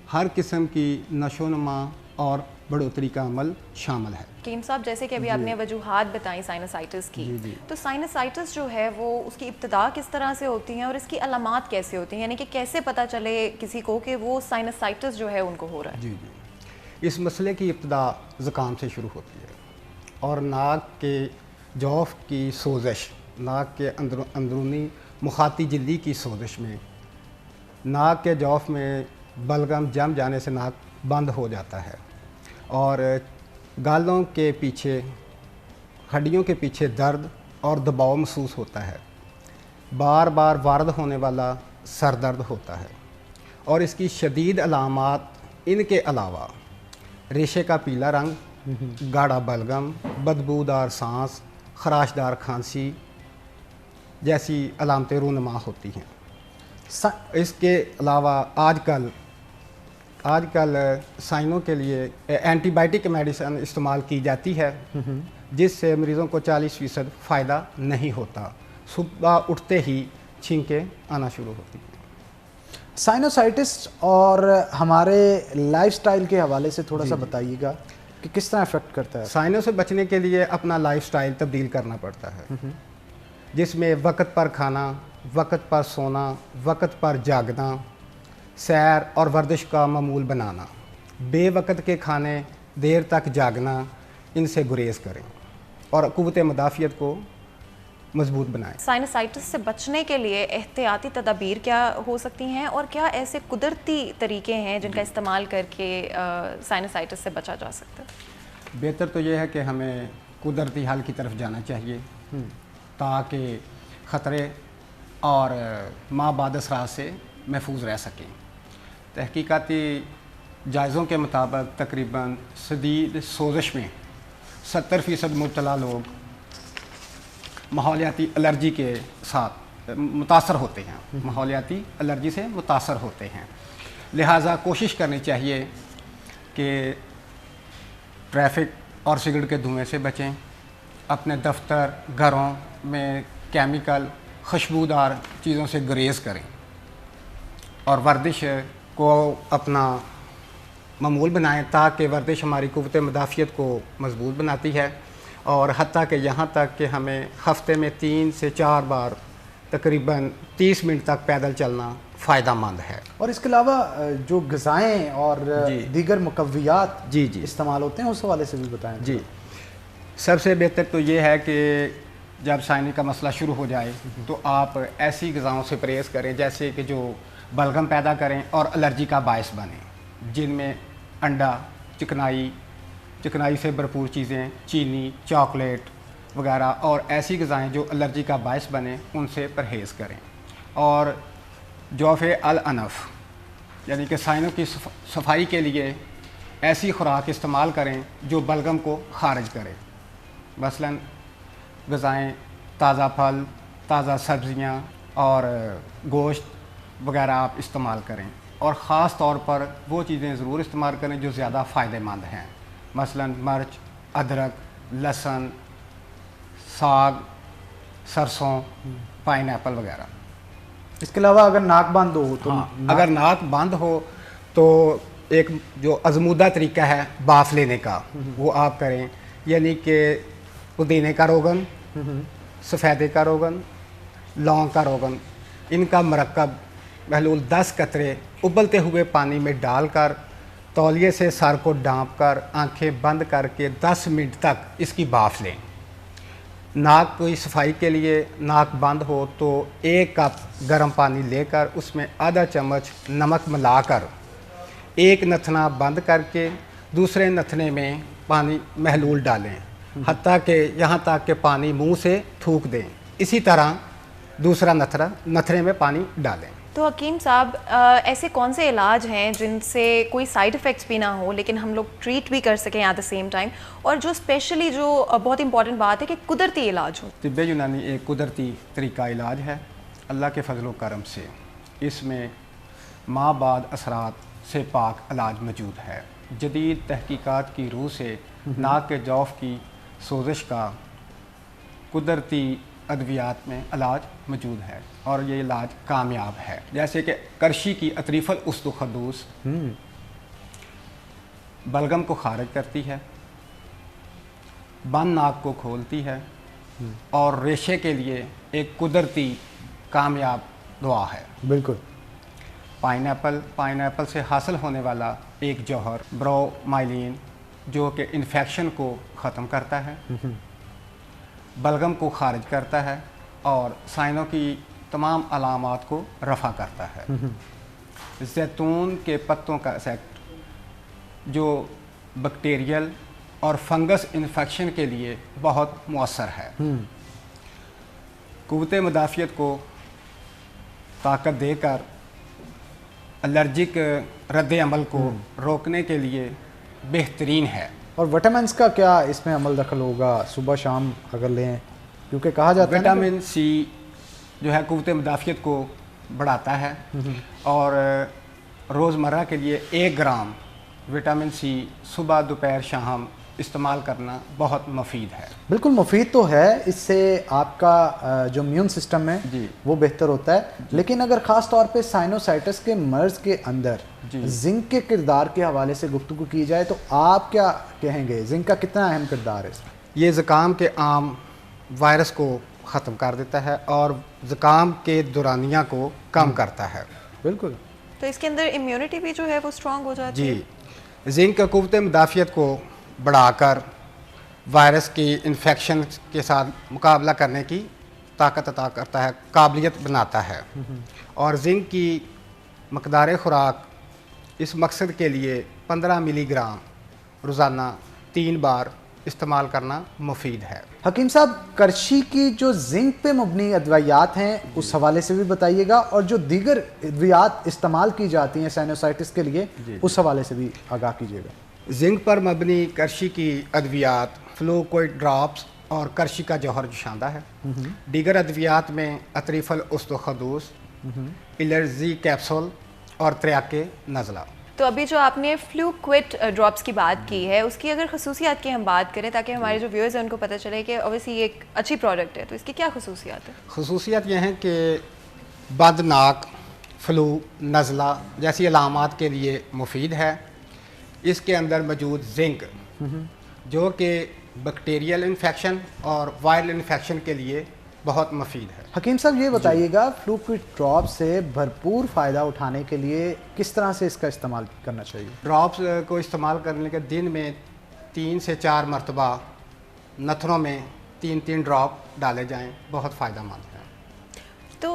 हर किस्म की नशोनुमा और बढ़ोतरी का अमल शामिल है। कीम साहब, जैसे कि अभी आपने वजूहात बताई साइनसाइटिस की, तो साइनसाइटिस जो है वो उसकी इब्तिदा किस तरह से होती है और इसकी अलामात कैसे होती हैं, यानी कि कैसे पता चले किसी को कि वो साइनसाइटिस जो है उनको हो रहा है? जी, इस मसले की इब्तिदा ज़ुकाम से शुरू होती है और नाक के जौफ की सोजश, नाक के अंदरूनी मुखाती झिल्ली की सोजश में, नाक के जौफ में बलगम जम जाने से नाक बंद हो जाता है और गालों के पीछे, हड्डियों के पीछे दर्द और दबाव महसूस होता है। बार बार वारद होने वाला सर दर्द होता है और इसकी शदीद अलामात इनके अलावा रेशे का पीला रंग, गाढ़ा बलगम, बदबूदार सांस, खराशदार खांसी जैसी अलामतें रूनुमा होती हैं। इसके अलावा आजकल साइनों के लिए एंटीबायोटिक मेडिसिन इस्तेमाल की जाती है जिससे मरीज़ों को 40% फ़ायदा नहीं होता। सुबह उठते ही छींकें आना शुरू होती हैं। साइनोसाइटिस और हमारे लाइफस्टाइल के हवाले से थोड़ा सा बताइएगा कि किस तरह इफेक्ट करता है। साइनों से बचने के लिए अपना लाइफस्टाइल तब्दील करना पड़ता है, जिसमें वक्त पर खाना, वक्त पर सोना, वक्त पर जागना, सैर और वर्जिश का मामूल बनाना, बेवक्त के खाने, देर तक जागना, इनसे गुरेज करें और क़ुव्वत मुदाफ़ियत को मजबूत बनाएं। साइनसाइटिस से बचने के लिए एहतियाती तदाबीर क्या हो सकती हैं और क्या ऐसे कुदरती तरीके हैं जिनका इस्तेमाल करके साइनसाइटिस से बचा जा सकता है? बेहतर तो यह है कि हमें कुदरती हल की तरफ जाना चाहिए ताकि ख़तरे और माबाद असरात से महफूज रह सकें। तहकीकाती जायज़ों के मुताबिक तकरीबन शदीद सोजश में 70% मुब्तला लोग माहौलियाती एलर्जी के साथ मुतासर होते हैं, माहौलियाती एलर्जी से मुतासर होते हैं। लिहाजा कोशिश करनी चाहिए कि ट्रैफिक और सिगरेट के धुएं से बचें, अपने दफ्तर, घरों में केमिकल खुशबूदार चीज़ों से गुरेज करें और वर्जिश को अपना मामूल बनाएं ताकि वर्जिश हमारी क़ुव्वत मुदाफ़ियत को मजबूत बनाती है और हत्ता कि यहाँ तक कि हमें हफ्ते में 3 से 4 बार तकरीबन 30 मिनट तक पैदल चलना फ़ायदा मंद है। और इसके अलावा जो ग़िज़ाएँ और दीगर मुकव्वियात इस्तेमाल होते हैं उस हवाले से भी बताएं। जी, सबसे बेहतर तो ये है कि जब साइनी का मसला शुरू हो जाए तो आप ऐसी ग़िज़ाओं से परहेज़ करें जैसे कि जो बलगम पैदा करें और एलर्जी का बायस बने, जिनमें अंडा, चिकनाई से भरपूर चीज़ें, चीनी, चॉकलेट वगैरह और ऐसी ग़िज़ाएँ जो एलर्जी का बायस बने उनसे परहेज़ करें। और जौफ़े अल अनफ़ यानी कि साइनों की सफाई के लिए ऐसी खुराक इस्तेमाल करें जो बलगम को खारिज करे। मसलन ग़िज़ाएँ ताज़ा फल, ताज़ा सब्ज़ियाँ और गोश्त वगैरह आप इस्तेमाल करें और ख़ास तौर पर वो चीज़ें ज़रूर इस्तेमाल करें जो ज़्यादा फ़ायदेमंद हैं, मसलन मिर्च, अदरक, लहसुन, साग, सरसों, पाइनएप्पल वगैरह। इसके अलावा अगर नाक बंद हो तो अगर नाक बंद हो तो एक जो अज़मूदा तरीका है बाफ लेने का वो आप करें, यानी कि पुदीने का रोगन, सफ़ेदे का रोगन, लौंग का रोगन, इनका मरकब महलूल 10 कतरे उबलते हुए पानी में डालकर तौलिए से सर को ढाँपकर आंखें बंद करके 10 मिनट तक इसकी भाफ लें। नाक की सफाई के लिए नाक बंद हो तो 1 कप गर्म पानी लेकर उसमें आधा चम्मच नमक मिलाकर एक नथना बंद करके दूसरे नथने में पानी महलूल डालें, हत्ता कि यहाँ तक कि पानी मुंह से थूक दें। इसी तरह दूसरा नथने में पानी डालें। तो हकीम साहब, ऐसे कौन से इलाज हैं जिनसे कोई साइड इफ़ेक्ट्स भी ना हो लेकिन हम लोग ट्रीट भी कर सकें एट द सेम टाइम, और जो स्पेशली जो बहुत इंपॉर्टेंट बात है कि कुदरती इलाज हो? तिब्ब यूनानी एक कुदरती तरीका इलाज है अल्लाह के फजल करम से। इसमें माबाद असरात से पाक इलाज मौजूद है। जदीद तहकीकात की रूह से नाक के जौफ की सोजिश का कुदरती अद्वियात में इलाज मौजूद है और ये इलाज कामयाब है। जैसे कि करशी की अतरीफ़ल उस्तुखदूस बलगम को खारिज करती है, बंद नाक को खोलती है और रेशे के लिए एक कुदरती कामयाब दवा है। बिल्कुल। पाइनएप्पल से हासिल होने वाला एक जौहर ब्रोमाइलिन जो कि इन्फेक्शन को ख़त्म करता है, बलगम को खारिज करता है और साइनों की तमाम अलामात को रफ़ा करता है। जैतून के पत्तों का इफेक्ट जो बैक्टीरियल और फंगस इन्फेक्शन के लिए बहुत मौसर है। क़ुव्वत मुदाफ़ियत को ताकत देकर एलर्जिक रद्द अमल को रोकने के लिए बेहतरीन है। और विटामिन्स का क्या इसमें अमल दखल होगा सुबह शाम अगर लें, क्योंकि कहा जाता है विटामिन सी जो है क़ुव्वत मुदाफ़ियत को बढ़ाता है और रोज़मर्रा के लिए 1 ग्राम विटामिन सी सुबह दोपहर शाम इस्तेमाल करना बहुत मुफीद है। बिल्कुल मुफीद तो है, इससे आपका जो इम्यून सिस्टम है जी वो बेहतर होता है। लेकिन अगर ख़ास तौर पे साइनोसाइटिस के मर्ज़ के अंदर जिंक के किरदार के हवाले से गुफ्तगू की जाए तो आप क्या कहेंगे, जिंक का कितना अहम किरदार है? ये ज़ुकाम के आम वायरस को ख़त्म कर देता है और ज़ुकाम के दौरानिया को कम करता है। बिल्कुल। तो इसके अंदर इम्यूनिटी भी जो है वो स्ट्रॉन्ग हो जाती है। जी, जिंक क़ुव्वत मुदाफ़ियत को बढ़ाकर वायरस की इन्फेक्शन के साथ मुकाबला करने की ताकत अता करता है, काबिलियत बनाता है। और जिंक की मकदार खुराक इस मकसद के लिए 15 मिलीग्राम रोज़ाना 3 बार इस्तेमाल करना मुफीद है। हकीम साहब, करशी की जो जिंक पे मुबनी अदवायात हैं उस हवाले से भी बताइएगा, और जो दीगर अदवियात इस्तेमाल की जाती हैं साइनोसाइटिस के लिए उस हवाले से भी आगाह कीजिएगा। जिंक पर मबनी करशी की अद्वियात फ्लूकोइड ड्रॉप्स और करशी का जौहर जोशांदा है। दीगर अद्वियात में अतरीफल उस्तोखदूस, एलर्जी कैप्सूल और त्रियाके नज़ला। तो अभी जो आपने फ्लूक्विट ड्रॉप्स की बात की है उसकी अगर खसूसियात की हम बात करें ताकि हमारे जो व्यूअर्स हैं उनको पता चले कि ऑब्वियसली ये एक अच्छी प्रोडक्ट है, तो इसकी क्या खसूसियात है? खसूसियात यह हैं कि बद नाक, फ्लू, नज़ला जैसी अलामात के लिए मुफीद है। इसके अंदर मौजूद जिंक जो कि बैक्टीरियल इन्फेक्शन और वायरल इन्फेक्शन के लिए बहुत मुफीद है। हकीम साहब ये बताइएगा, फ्लूक्विट ड्रॉप से भरपूर फ़ायदा उठाने के लिए किस तरह से इसका इस्तेमाल करना चाहिए? ड्रॉप्स को इस्तेमाल करने के दिन में 3 से 4 मरतबा नथनों में 3-3 ड्रॉप डाले जाएं, बहुत फ़ायदेमंद है। तो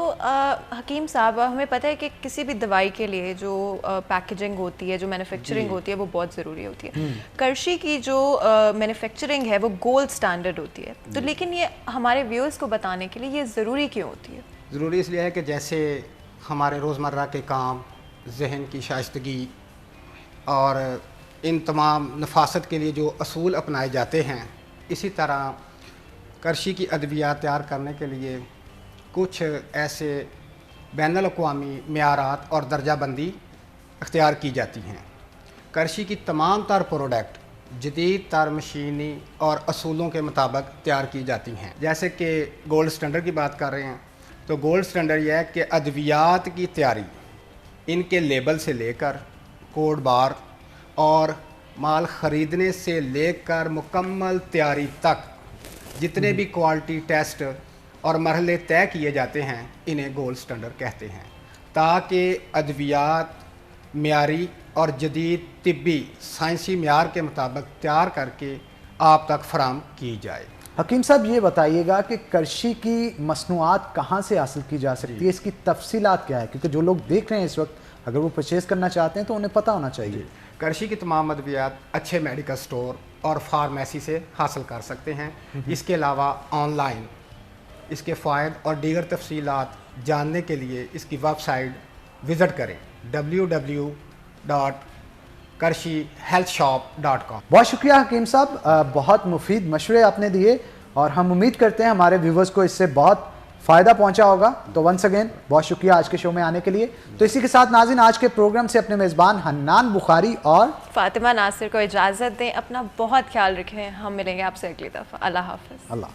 हकीम साहब, हमें पता है कि किसी भी दवाई के लिए जो पैकेजिंग होती है, जो मैन्युफैक्चरिंग होती है वो बहुत ज़रूरी होती है। करशी की जो मैन्युफैक्चरिंग है वो गोल्ड स्टैंडर्ड होती है, तो लेकिन ये हमारे व्यूअर्स को बताने के लिए ये ज़रूरी क्यों होती है? ज़रूरी इसलिए है कि जैसे हमारे रोज़मर्रा के काम, जहन की शाइस्तगी और इन तमाम नफासत के लिए जो असूल अपनाए जाते हैं, इसी तरह करशी की अद्वियात तैयार करने के लिए कुछ ऐसे बैनुल-अक़वामी मेयारात और दर्जाबंदी अख्तियार की जाती हैं। करशी की तमाम तर प्रोडक्ट जदीद तर मशीनी और असूलों के मुताबिक तैयार की जाती हैं। जैसे कि गोल्ड स्टैंडर्ड की बात कर रहे हैं, तो गोल्ड स्टैंडर्ड यह है कि अद्वियात की तैयारी इनके लेबल से लेकर कोड बार और माल ख़रीदने से लेकर मुकम्मल तैयारी तक जितने भी क्वालिटी टेस्ट और मरहले तय किए जाते हैं, इन्हें गोल्ड स्टैंडर्ड कहते हैं, ताकि अद्वियात म्यारी और जदीद तिब्बी साइंसी म्यार के मुताबिक तैयार करके आप तक फराम की जाए। हकीम साहब ये बताइएगा कि करशी की मसनूआत कहाँ से हासिल की जा सकती है, इसकी तफसीलात क्या है, क्योंकि जो लोग देख रहे हैं इस वक्त अगर वो परचेज़ करना चाहते हैं तो उन्हें पता होना चाहिए। करशी की तमाम अद्वियात अच्छे मेडिकल स्टोर और फार्मेसी से हासिल कर सकते हैं। इसके अलावा ऑनलाइन इसके फ़ायद और दीगर तफसीलात जानने के लिए इसकी वेबसाइट विज़िट करें www.karshihealthshop.com। बहुत शुक्रिया हकीम साहब, बहुत मुफीद मशवरे आपने दिए और हम उम्मीद करते हैं हमारे व्यूवर्स को इससे बहुत फ़ायदा पहुंचा होगा। तो वंस अगेन बहुत शुक्रिया आज के शो में आने के लिए। तो इसी के साथ नाज़रीन, आज के प्रोग्राम से अपने मेज़बान हन्नान बुखारी और फातिमा नासिर को इजाज़त दें। अपना बहुत ख्याल रखें, हम मिलेंगे आपसे अगली दफ़ा। अल्लाह हाफ़िज़। अल्लाह।